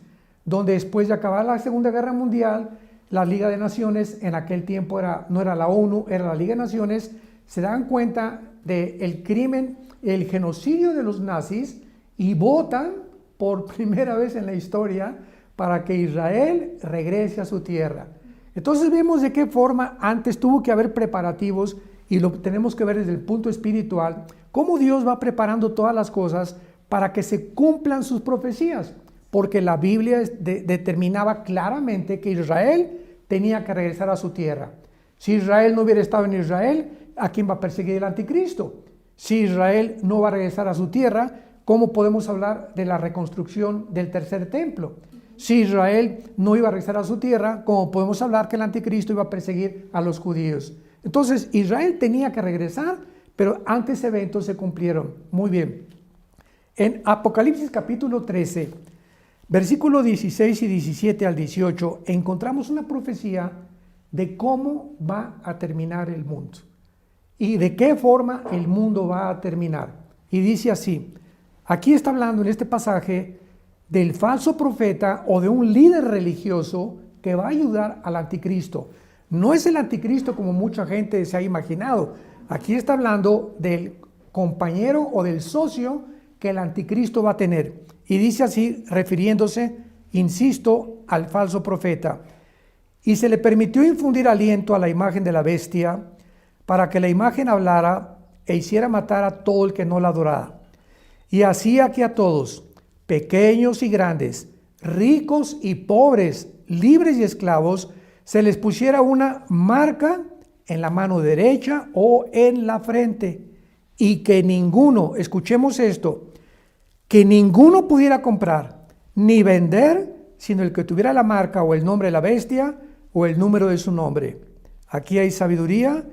Speaker 1: donde después de acabar la Segunda Guerra Mundial, la Liga de Naciones, en aquel tiempo no era la ONU, era la Liga de Naciones, se dan cuenta del crimen, el genocidio de los nazis y votan por primera vez en la historia para que Israel regrese a su tierra. Entonces vemos de qué forma antes tuvo que haber preparativos y lo tenemos que ver desde el punto espiritual, cómo Dios va preparando todas las cosas para que se cumplan sus profecías, porque la Biblia determinaba claramente que Israel tenía que regresar a su tierra. Si Israel no hubiera estado en Israel, ¿a quién va a perseguir el anticristo? Si Israel no va a regresar a su tierra, ¿cómo podemos hablar de la reconstrucción del tercer templo? Si Israel no iba a regresar a su tierra, ¿cómo podemos hablar que el anticristo iba a perseguir a los judíos? Entonces Israel tenía que regresar, pero antes eventos se cumplieron. Muy bien. En Apocalipsis capítulo 13, versículos 16 y 17 al 18, encontramos una profecía de cómo va a terminar el mundo y de qué forma el mundo va a terminar. Y dice así, aquí está hablando en este pasaje del falso profeta o de un líder religioso que va a ayudar al anticristo. No es el anticristo como mucha gente se ha imaginado. Aquí está hablando del compañero o del socio que el anticristo va a tener. Y dice así, refiriéndose, insisto, al falso profeta. Y se le permitió infundir aliento a la imagen de la bestia para que la imagen hablara e hiciera matar a todo el que no la adorara. Y hacía que a todos, pequeños y grandes, ricos y pobres, libres y esclavos, se les pusiera una marca en la mano derecha o en la frente, y que ninguno, escuchemos esto, que ninguno pudiera comprar ni vender, sino el que tuviera la marca o el nombre de la bestia o el número de su nombre. Aquí hay sabiduría.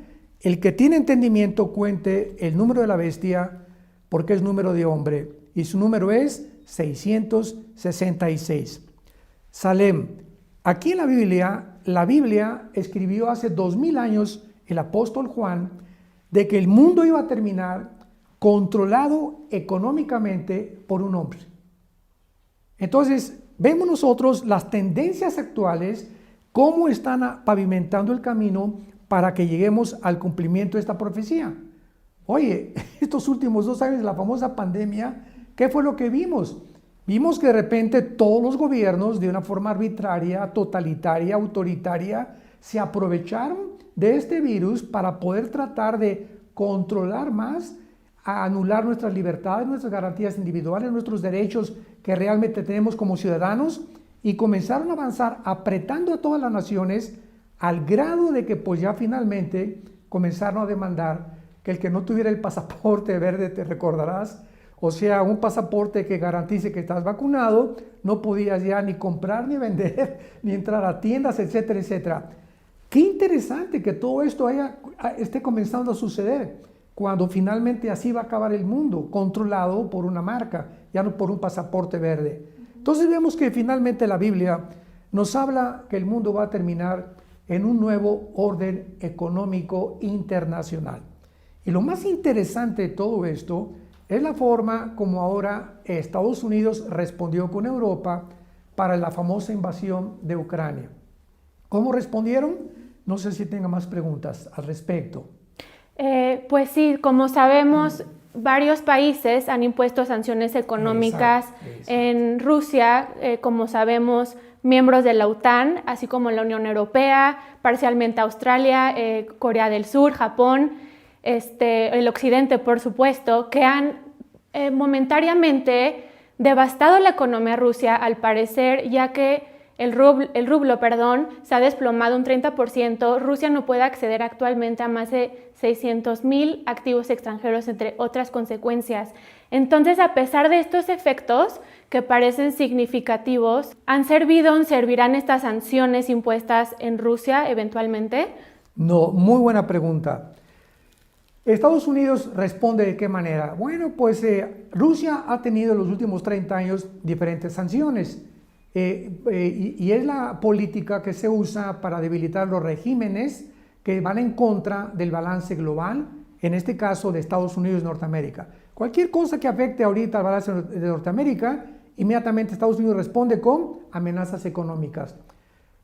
Speaker 1: El que tiene entendimiento cuente el número de la bestia, porque es número de hombre, y su número es 666. Salem. Aquí en la Biblia escribió hace 2000 años el apóstol Juan de que el mundo iba a terminar controlado económicamente por un hombre. Entonces, vemos nosotros las tendencias actuales, cómo están pavimentando el camino para que lleguemos al cumplimiento de esta profecía. Oye, estos últimos 2 años de la famosa pandemia, ¿qué fue lo que vimos? Vimos que de repente todos los gobiernos, de una forma arbitraria, totalitaria, autoritaria, se aprovecharon de este virus para poder tratar de controlar más, a anular nuestras libertades, nuestras garantías individuales, nuestros derechos que realmente tenemos como ciudadanos, y comenzaron a avanzar apretando a todas las naciones al grado de que pues ya finalmente comenzaron a demandar que el que no tuviera el pasaporte verde, te recordarás, o sea, un pasaporte que garantice que estás vacunado, no podías ya ni comprar ni vender, ni entrar a tiendas, etcétera, etcétera. Qué interesante que todo esto esté comenzando a suceder. cuando finalmente así va a acabar el mundo, controlado por una marca, ya no por un pasaporte verde. Entonces vemos que finalmente la Biblia nos habla que el mundo va a terminar en un nuevo orden económico internacional. Y lo más interesante de todo esto es la forma como ahora Estados Unidos respondió con Europa para la famosa invasión de Ucrania. ¿Cómo respondieron? No sé si tenga más preguntas al respecto.
Speaker 3: Pues sí, como sabemos, varios países han impuesto sanciones económicas.
Speaker 1: Exacto.
Speaker 3: En Rusia, como sabemos, miembros de la OTAN, así como la Unión Europea, parcialmente Australia, Corea del Sur, Japón, el Occidente, por supuesto, que han momentáneamente devastado la economía rusa, al parecer, ya que el rublo, se ha desplomado un 30%. Rusia no puede acceder actualmente a más de 600,000 activos extranjeros, entre otras consecuencias. Entonces, a pesar de estos efectos que parecen significativos, ¿servirán estas sanciones impuestas en Rusia eventualmente?
Speaker 1: No, muy buena pregunta. Estados Unidos responde de qué manera. Bueno, pues Rusia ha tenido en los últimos 30 años diferentes sanciones. Y es la política que se usa para debilitar los regímenes que van en contra del balance global, en este caso de Estados Unidos y Norteamérica. Cualquier cosa que afecte ahorita al balance de Norteamérica, inmediatamente Estados Unidos responde con amenazas económicas.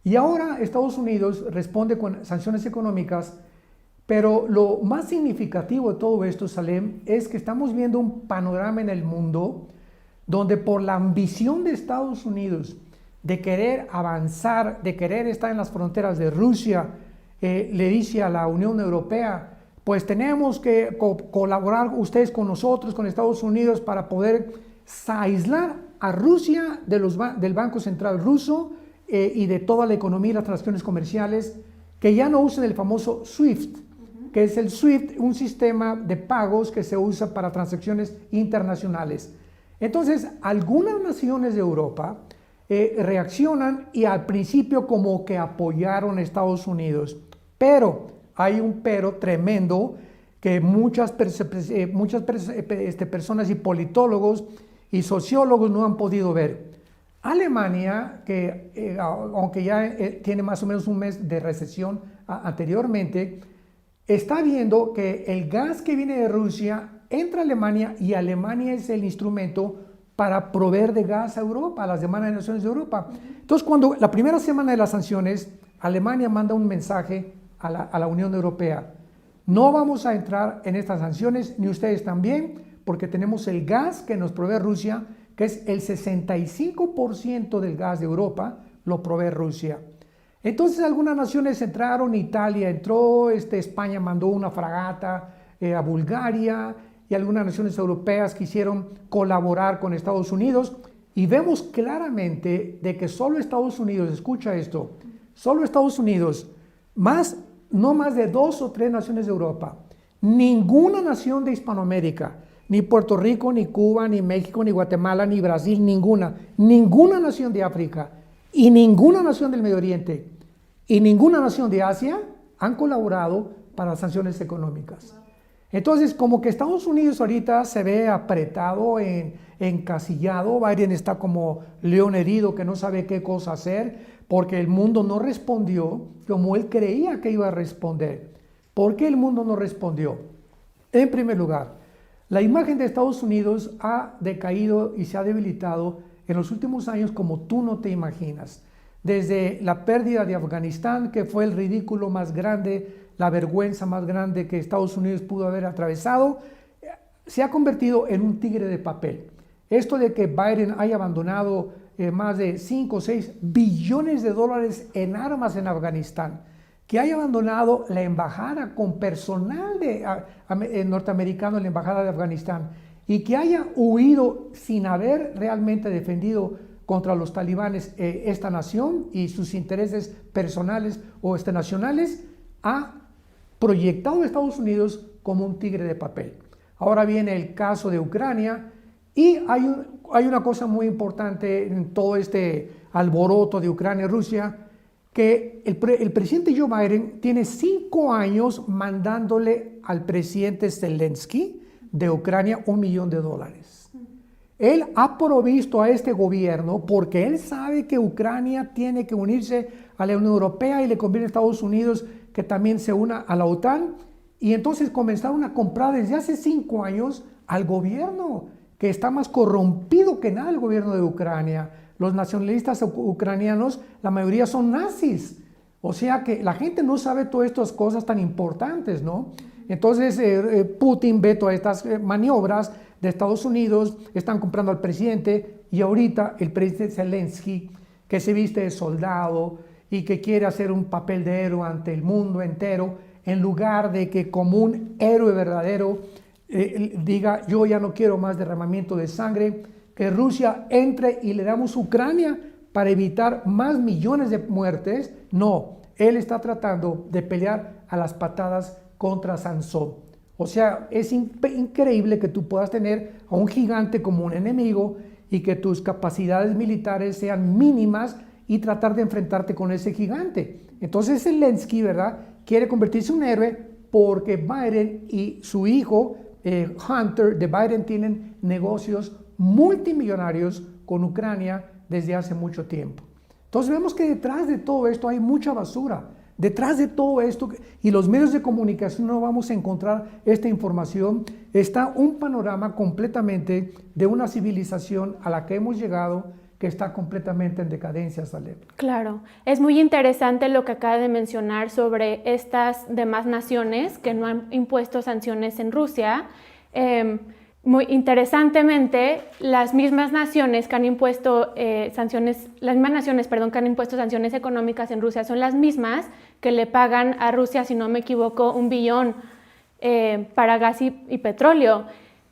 Speaker 1: Y ahora Estados Unidos responde con sanciones económicas, pero lo más significativo de todo esto, Salem, es que estamos viendo un panorama en el mundo donde por la ambición de Estados Unidos de querer avanzar, de querer estar en las fronteras de Rusia, le dice a la Unión Europea, pues tenemos que colaborar ustedes con nosotros, con Estados Unidos, para poder aislar a Rusia del Banco Central ruso y de toda la economía y las transacciones comerciales, que ya no usen el famoso SWIFT, que es el SWIFT, un sistema de pagos que se usa para transacciones internacionales. Entonces, algunas naciones de Europa reaccionan y al principio como que apoyaron a Estados Unidos, pero hay un pero tremendo que muchas personas y politólogos y sociólogos no han podido ver. Alemania, que aunque ya tiene más o menos un mes de recesión anteriormente, está viendo que el gas que viene de Rusia entra a Alemania y Alemania es el instrumento para proveer de gas a Europa, a las demás naciones de Europa. Entonces, cuando la primera semana de las sanciones, Alemania manda un mensaje a la Unión Europea. No vamos a entrar en estas sanciones, ni ustedes también, porque tenemos el gas que nos provee Rusia, que es el 65% del gas de Europa, lo provee Rusia. Entonces, algunas naciones entraron, Italia entró, España mandó una fragata a Bulgaria, y algunas naciones europeas quisieron colaborar con Estados Unidos, y vemos claramente de que solo Estados Unidos, escucha esto, solo Estados Unidos, no más de 2 o 3 naciones de Europa, ninguna nación de Hispanoamérica, ni Puerto Rico, ni Cuba, ni México, ni Guatemala, ni Brasil, ninguna nación de África, y ninguna nación del Medio Oriente, y ninguna nación de Asia han colaborado para las sanciones económicas. Entonces, como que Estados Unidos ahorita se ve apretado, encasillado. Biden está como león herido que no sabe qué cosa hacer porque el mundo no respondió como él creía que iba a responder. ¿Por qué el mundo no respondió? En primer lugar, la imagen de Estados Unidos ha decaído y se ha debilitado en los últimos años como tú no te imaginas. Desde la pérdida de Afganistán, que fue el ridículo más grande, la vergüenza más grande que Estados Unidos pudo haber atravesado, se ha convertido en un tigre de papel. Esto de que Biden haya abandonado más de 5 o 6 billones de dólares en armas en Afganistán, que haya abandonado la embajada con personal norteamericano en la embajada de Afganistán y que haya huido sin haber realmente defendido contra los talibanes esta nación y sus intereses personales o nacionales, ha proyectado a Estados Unidos como un tigre de papel. Ahora viene el caso de Ucrania y hay una cosa muy importante en todo este alboroto de Ucrania y Rusia. que el presidente Joe Biden tiene 5 años mandándole al presidente Zelensky de Ucrania $1 millón. Él ha provisto a este gobierno porque él sabe que Ucrania tiene que unirse a la Unión Europea y le conviene a Estados Unidos que también se una a la OTAN. Y entonces comenzaron a comprar desde hace 5 años al gobierno, que está más corrompido que nada el gobierno de Ucrania. Los nacionalistas ucranianos, la mayoría son nazis. O sea que la gente no sabe todas estas cosas tan importantes, ¿no? Entonces Putin ve todas estas maniobras de Estados Unidos, están comprando al presidente y ahorita el presidente Zelensky, que se viste de soldado y que quiere hacer un papel de héroe ante el mundo entero, en lugar de que como un héroe verdadero diga yo ya no quiero más derramamiento de sangre, que Rusia entre y le damos Ucrania para evitar más millones de muertes. No, él está tratando de pelear a las patadas contra Sansón. O sea, es increíble que tú puedas tener a un gigante como un enemigo y que tus capacidades militares sean mínimas y tratar de enfrentarte con ese gigante. Entonces Zelensky, ¿verdad?, quiere convertirse en un héroe porque Biden y su hijo Hunter de Biden tienen negocios multimillonarios con Ucrania desde hace mucho tiempo. Entonces vemos que detrás de todo esto hay mucha basura. Detrás de todo esto, y los medios de comunicación no vamos a encontrar esta información, está un panorama completamente de una civilización a la que hemos llegado que está completamente en decadencia, Salem.
Speaker 3: Claro, es muy interesante lo que acaba de mencionar sobre estas demás naciones que no han impuesto sanciones en Rusia. Muy interesantemente, las mismas naciones que han impuesto que han impuesto sanciones económicas en Rusia son las mismas que le pagan a Rusia, si no me equivoco, $1 billón para gas y petróleo.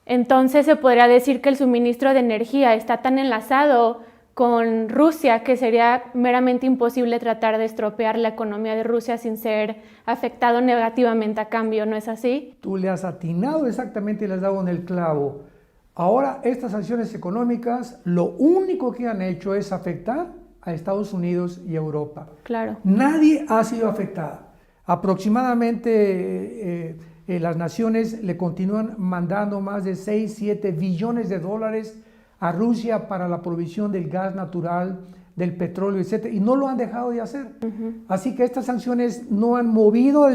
Speaker 3: Entonces se podría decir que el suministro de energía está tan enlazado con Rusia que sería meramente imposible tratar de estropear la economía de Rusia sin ser afectado negativamente a cambio, ¿no es así?
Speaker 1: Tú le has atinado exactamente y le has dado en el clavo. Ahora estas sanciones económicas lo único que han hecho es afectar a Estados Unidos y Europa.
Speaker 3: Claro.
Speaker 1: Nadie ha sido afectada. Aproximadamente las naciones le continúan mandando más de 6-7 billones de dólares a Rusia para la provisión del gas natural, del petróleo, etc. Y no lo han dejado de hacer. Así que estas sanciones no han movido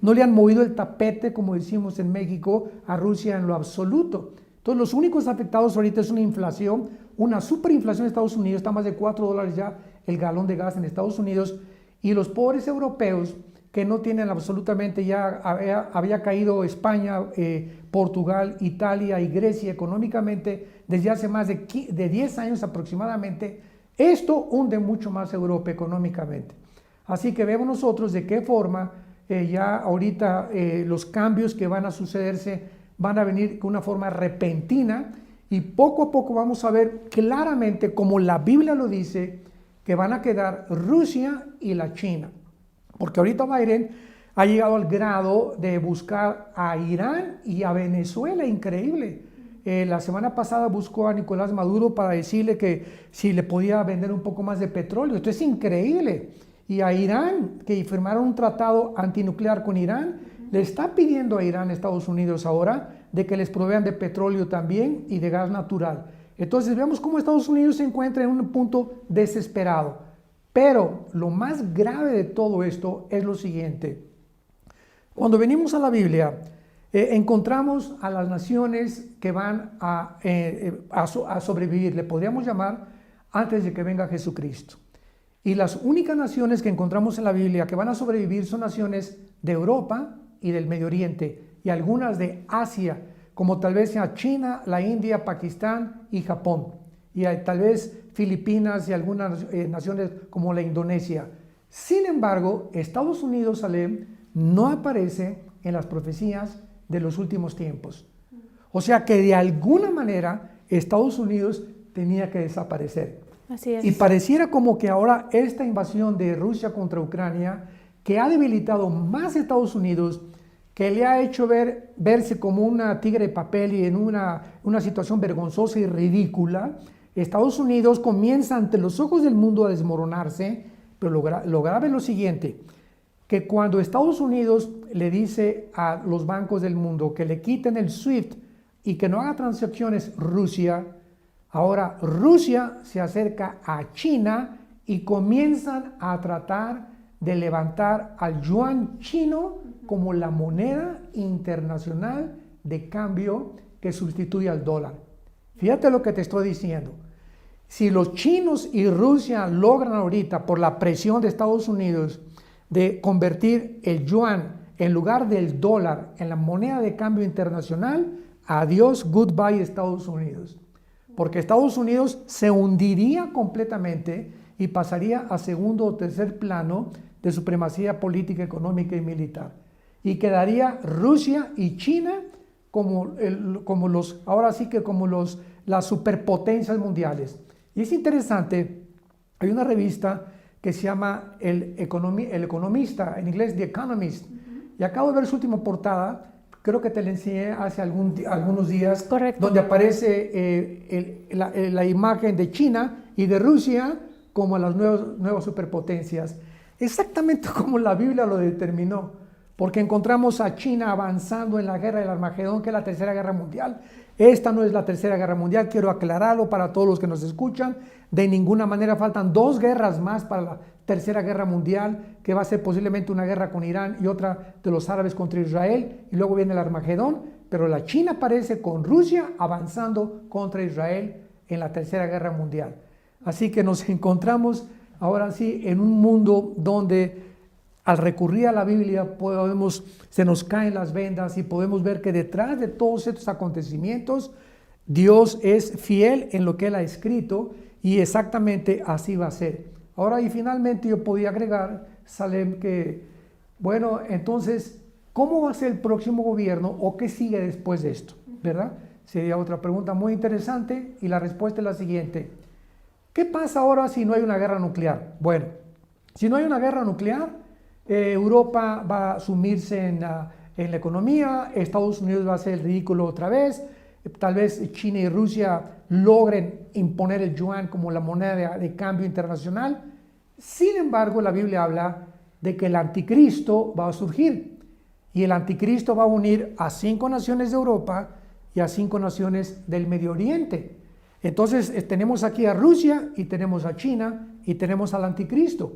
Speaker 1: no le han movido el tapete, como decimos en México, a Rusia en lo absoluto. Entonces los únicos afectados ahorita es una inflación, una superinflación en Estados Unidos, está más de $4 ya el galón de gas en Estados Unidos, y los pobres europeos que no tienen absolutamente, ya había caído España, Portugal, Italia y Grecia económicamente desde hace más de 10 años aproximadamente. Esto hunde mucho más a Europa económicamente. Así que vemos nosotros de qué forma ya ahorita los cambios que van a sucederse van a venir con una forma repentina, y poco a poco vamos a ver claramente, como la Biblia lo dice, que van a quedar Rusia y la China. Porque ahorita Biden ha llegado al grado de buscar a Irán y a Venezuela, increíble. La semana pasada buscó a Nicolás Maduro para decirle que si le podía vender un poco más de petróleo. Esto es increíble. Y a Irán, que firmaron un tratado antinuclear con Irán, le está pidiendo a Irán, Estados Unidos ahora, de que les provean de petróleo también y de gas natural. Entonces vemos cómo Estados Unidos se encuentra en un punto desesperado. Pero lo más grave de todo esto es lo siguiente. Cuando venimos a la Biblia, encontramos a las naciones que van a sobrevivir, le podríamos llamar, antes de que venga Jesucristo. Y las únicas naciones que encontramos en la Biblia que van a sobrevivir son naciones de Europa y del Medio Oriente, y algunas de Asia, como tal vez sea China, la India, Pakistán y Japón. Y tal vez Filipinas y algunas naciones como la Indonesia. Sin embargo, Estados Unidos, Salem, no aparece en las profecías de los últimos tiempos. O sea que de alguna manera Estados Unidos tenía que desaparecer.
Speaker 3: Así es.
Speaker 1: Y pareciera como que ahora esta invasión de Rusia contra Ucrania, que ha debilitado más a Estados Unidos, que le ha hecho verse como una tigre de papel y en una situación vergonzosa y ridícula, Estados Unidos comienza ante los ojos del mundo a desmoronarse, Pero lo grave es lo siguiente, que cuando Estados Unidos le dice a los bancos del mundo que le quiten el SWIFT y que no haga transacciones Rusia, ahora Rusia se acerca a China y comienzan a tratar de levantar al yuan chino como la moneda internacional de cambio que sustituye al dólar. Fíjate lo que te estoy diciendo. Si los chinos y Rusia logran ahorita, por la presión de Estados Unidos, de convertir el yuan en lugar del dólar en la moneda de cambio internacional, adiós, goodbye Estados Unidos. Porque Estados Unidos se hundiría completamente y pasaría a segundo o tercer plano de supremacía política, económica y militar. Y quedaría Rusia y China las superpotencias mundiales. Y es interesante, hay una revista que se llama El Economista, en inglés The Economist, y acabo de ver su última portada, creo que te la enseñé hace algunos días.
Speaker 3: Correcto.
Speaker 1: Donde aparece la imagen de China y de Rusia como las nuevas superpotencias, exactamente como la Biblia lo determinó, porque encontramos a China avanzando en la guerra del Armagedón, que es la tercera guerra mundial. Esta no es la tercera guerra mundial, quiero aclararlo para todos los que nos escuchan. De ninguna manera, faltan 2 guerras más para la tercera guerra mundial, que va a ser posiblemente una guerra con Irán y otra de los árabes contra Israel, y luego viene el Armagedón, pero la China aparece con Rusia avanzando contra Israel en la tercera guerra mundial. Así que nos encontramos ahora sí en un mundo donde al recurrir a la Biblia se nos caen las vendas y podemos ver que detrás de todos estos acontecimientos Dios es fiel en lo que Él ha escrito y exactamente así va a ser. Ahora, y finalmente yo podía agregar, Salem, que bueno, entonces, ¿cómo va a ser el próximo gobierno o qué sigue después de esto? ¿Verdad? Sería otra pregunta muy interesante y la respuesta es la siguiente. ¿Qué pasa ahora si no hay una guerra nuclear? Bueno, si no hay una guerra nuclear, Europa va a sumirse en la economía, Estados Unidos va a hacer el ridículo otra vez, tal vez China y Rusia logren imponer el yuan como la moneda de cambio internacional. Sin embargo, la Biblia habla de que el anticristo va a surgir y el anticristo va a unir a 5 naciones de Europa y a 5 naciones del Medio Oriente. Entonces tenemos aquí a Rusia y tenemos a China y tenemos al anticristo.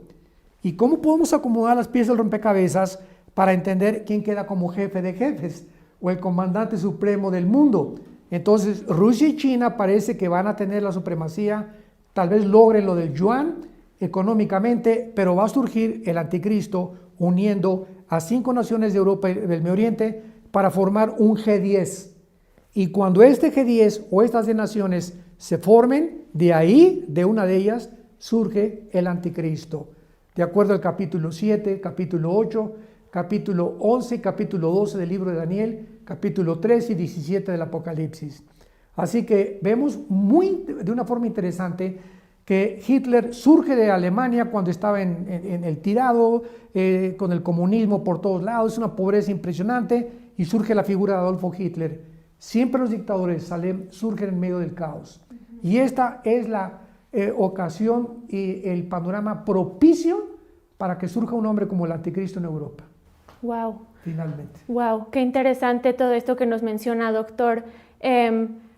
Speaker 1: ¿Y cómo podemos acomodar las piezas del rompecabezas para entender quién queda como jefe de jefes o el comandante supremo del mundo? Entonces, Rusia y China parece que van a tener la supremacía, tal vez logren lo del yuan económicamente, pero va a surgir el anticristo uniendo a 5 naciones de Europa y del Medio Oriente para formar un G10. Y cuando este G10 o estas 10 naciones se formen, de ahí, de una de ellas, surge el anticristo. De acuerdo al capítulo 7, capítulo 8, capítulo 11, capítulo 12 del libro de Daniel, capítulo 13 y 17 del Apocalipsis. Así que vemos de una forma interesante que Hitler surge de Alemania cuando estaba en el tirado, con el comunismo por todos lados, una pobreza impresionante, y surge la figura de Adolfo Hitler. Siempre los dictadores surgen en medio del caos. Y esta es la ocasión y el panorama propicio para que surja un hombre como el anticristo en Europa.
Speaker 3: Wow.
Speaker 1: Finalmente.
Speaker 3: Wow, qué interesante todo esto que nos menciona, doctor.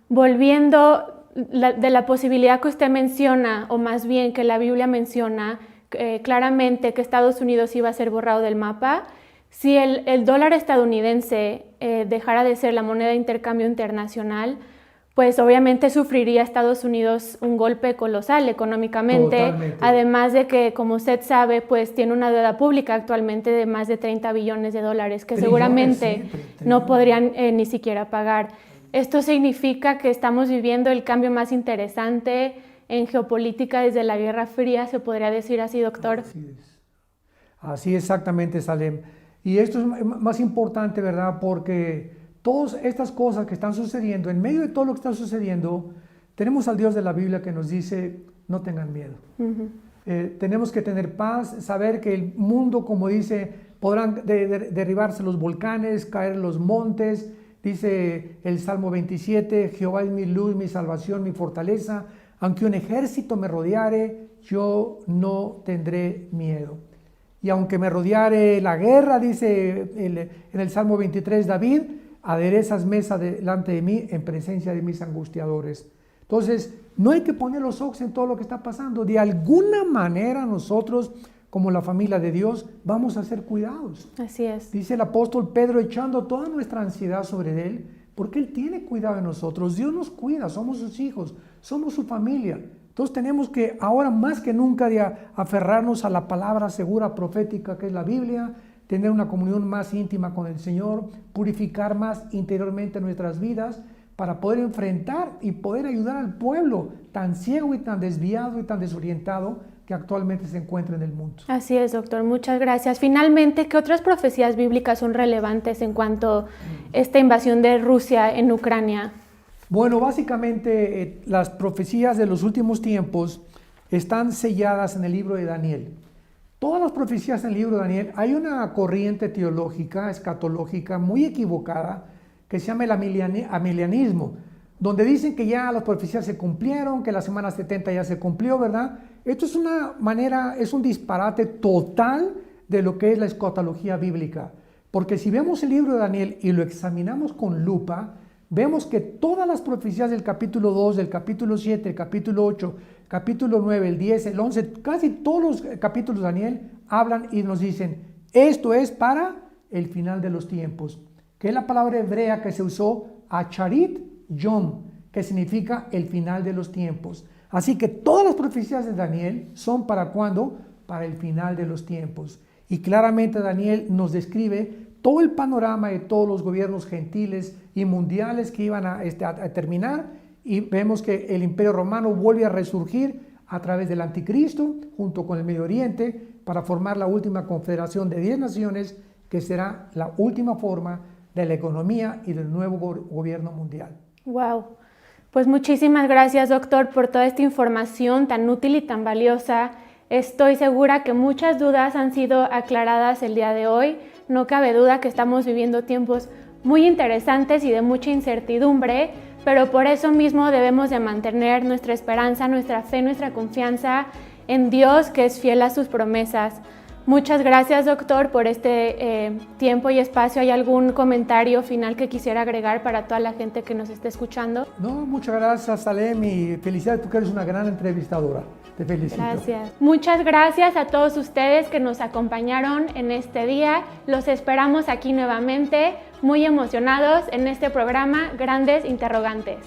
Speaker 3: Volviendo de la posibilidad que usted menciona, o más bien que la Biblia menciona claramente que Estados Unidos iba a ser borrado del mapa, si el dólar estadounidense dejara de ser la moneda de intercambio internacional, pues obviamente sufriría Estados Unidos un golpe colosal económicamente. Totalmente. Además de que, como usted sabe, pues tiene una deuda pública actualmente de más de 30 billones de dólares que seguramente no podrían ni siquiera pagar. Esto significa que estamos viviendo el cambio más interesante en geopolítica desde la Guerra Fría, ¿se podría decir así, doctor?
Speaker 1: Así exactamente, Salem. Y esto es más importante, ¿verdad? Porque todas estas cosas que están sucediendo, en medio de todo lo que está sucediendo, tenemos al Dios de la Biblia que nos dice, no tengan miedo. Tenemos que tener paz, saber que el mundo, como dice, podrán derribarse los volcanes, caer los montes. Dice el Salmo 27, Jehová es mi luz, mi salvación, mi fortaleza. Aunque un ejército me rodeare yo no tendré miedo. Y aunque me rodeare la guerra, dice en el Salmo 23 David, aderezas mesa delante de mí en presencia de mis angustiadores. Entonces, no hay que poner los ojos en todo lo que está pasando. De alguna manera nosotros, como la familia de Dios, vamos a ser cuidados.
Speaker 3: Así es.
Speaker 1: Dice el apóstol Pedro, echando toda nuestra ansiedad sobre Él, porque Él tiene cuidado de nosotros. Dios nos cuida, somos sus hijos, somos su familia. Entonces tenemos que ahora más que nunca de aferrarnos a la palabra segura profética que es la Biblia, tener una comunión más íntima con el Señor, purificar más interiormente nuestras vidas para poder enfrentar y poder ayudar al pueblo tan ciego y tan desviado y tan desorientado que actualmente se encuentra en el mundo.
Speaker 3: Así es, doctor. Muchas gracias. Finalmente, ¿qué otras profecías bíblicas son relevantes en cuanto a esta invasión de Rusia en Ucrania?
Speaker 1: Bueno, básicamente las profecías de los últimos tiempos están selladas en el libro de Daniel. Todas las profecías en el libro de Daniel, hay una corriente teológica, escatológica, muy equivocada, que se llama el amilianismo, donde dicen que ya las profecías se cumplieron, que la semana 70 ya se cumplió, ¿verdad? Esto es una manera, es un disparate total de lo que es la escatología bíblica. Porque si vemos el libro de Daniel y lo examinamos con lupa, vemos que todas las profecías del capítulo 2, del capítulo 7, el capítulo 8, capítulo 9, el 10, el 11, casi todos los capítulos de Daniel hablan y nos dicen, esto es para el final de los tiempos, que es la palabra hebrea que se usó, acharit yom, que significa el final de los tiempos. Así que todas las profecías de Daniel son para ¿cuándo? Para el final de los tiempos. Y claramente Daniel nos describe todo el panorama de todos los gobiernos gentiles y mundiales que iban a terminar, y vemos que el Imperio Romano vuelve a resurgir a través del Anticristo junto con el Medio Oriente para formar la última confederación de 10 naciones que será la última forma de la economía y del nuevo gobierno mundial.
Speaker 3: Wow. Pues muchísimas gracias, doctor, por toda esta información tan útil y tan valiosa. Estoy segura que muchas dudas han sido aclaradas el día de hoy. No cabe duda que estamos viviendo tiempos muy interesantes y de mucha incertidumbre, pero por eso mismo debemos de mantener nuestra esperanza, nuestra fe, nuestra confianza en Dios, que es fiel a sus promesas. Muchas gracias, doctor, por este tiempo y espacio. ¿Hay algún comentario final que quisiera agregar para toda la gente que nos esté escuchando?
Speaker 1: No, muchas gracias, Salem, y felicidades porque eres una gran entrevistadora. Te felicito.
Speaker 3: Gracias. Muchas gracias a todos ustedes que nos acompañaron en este día. Los esperamos aquí nuevamente, muy emocionados en este programa Grandes Interrogantes.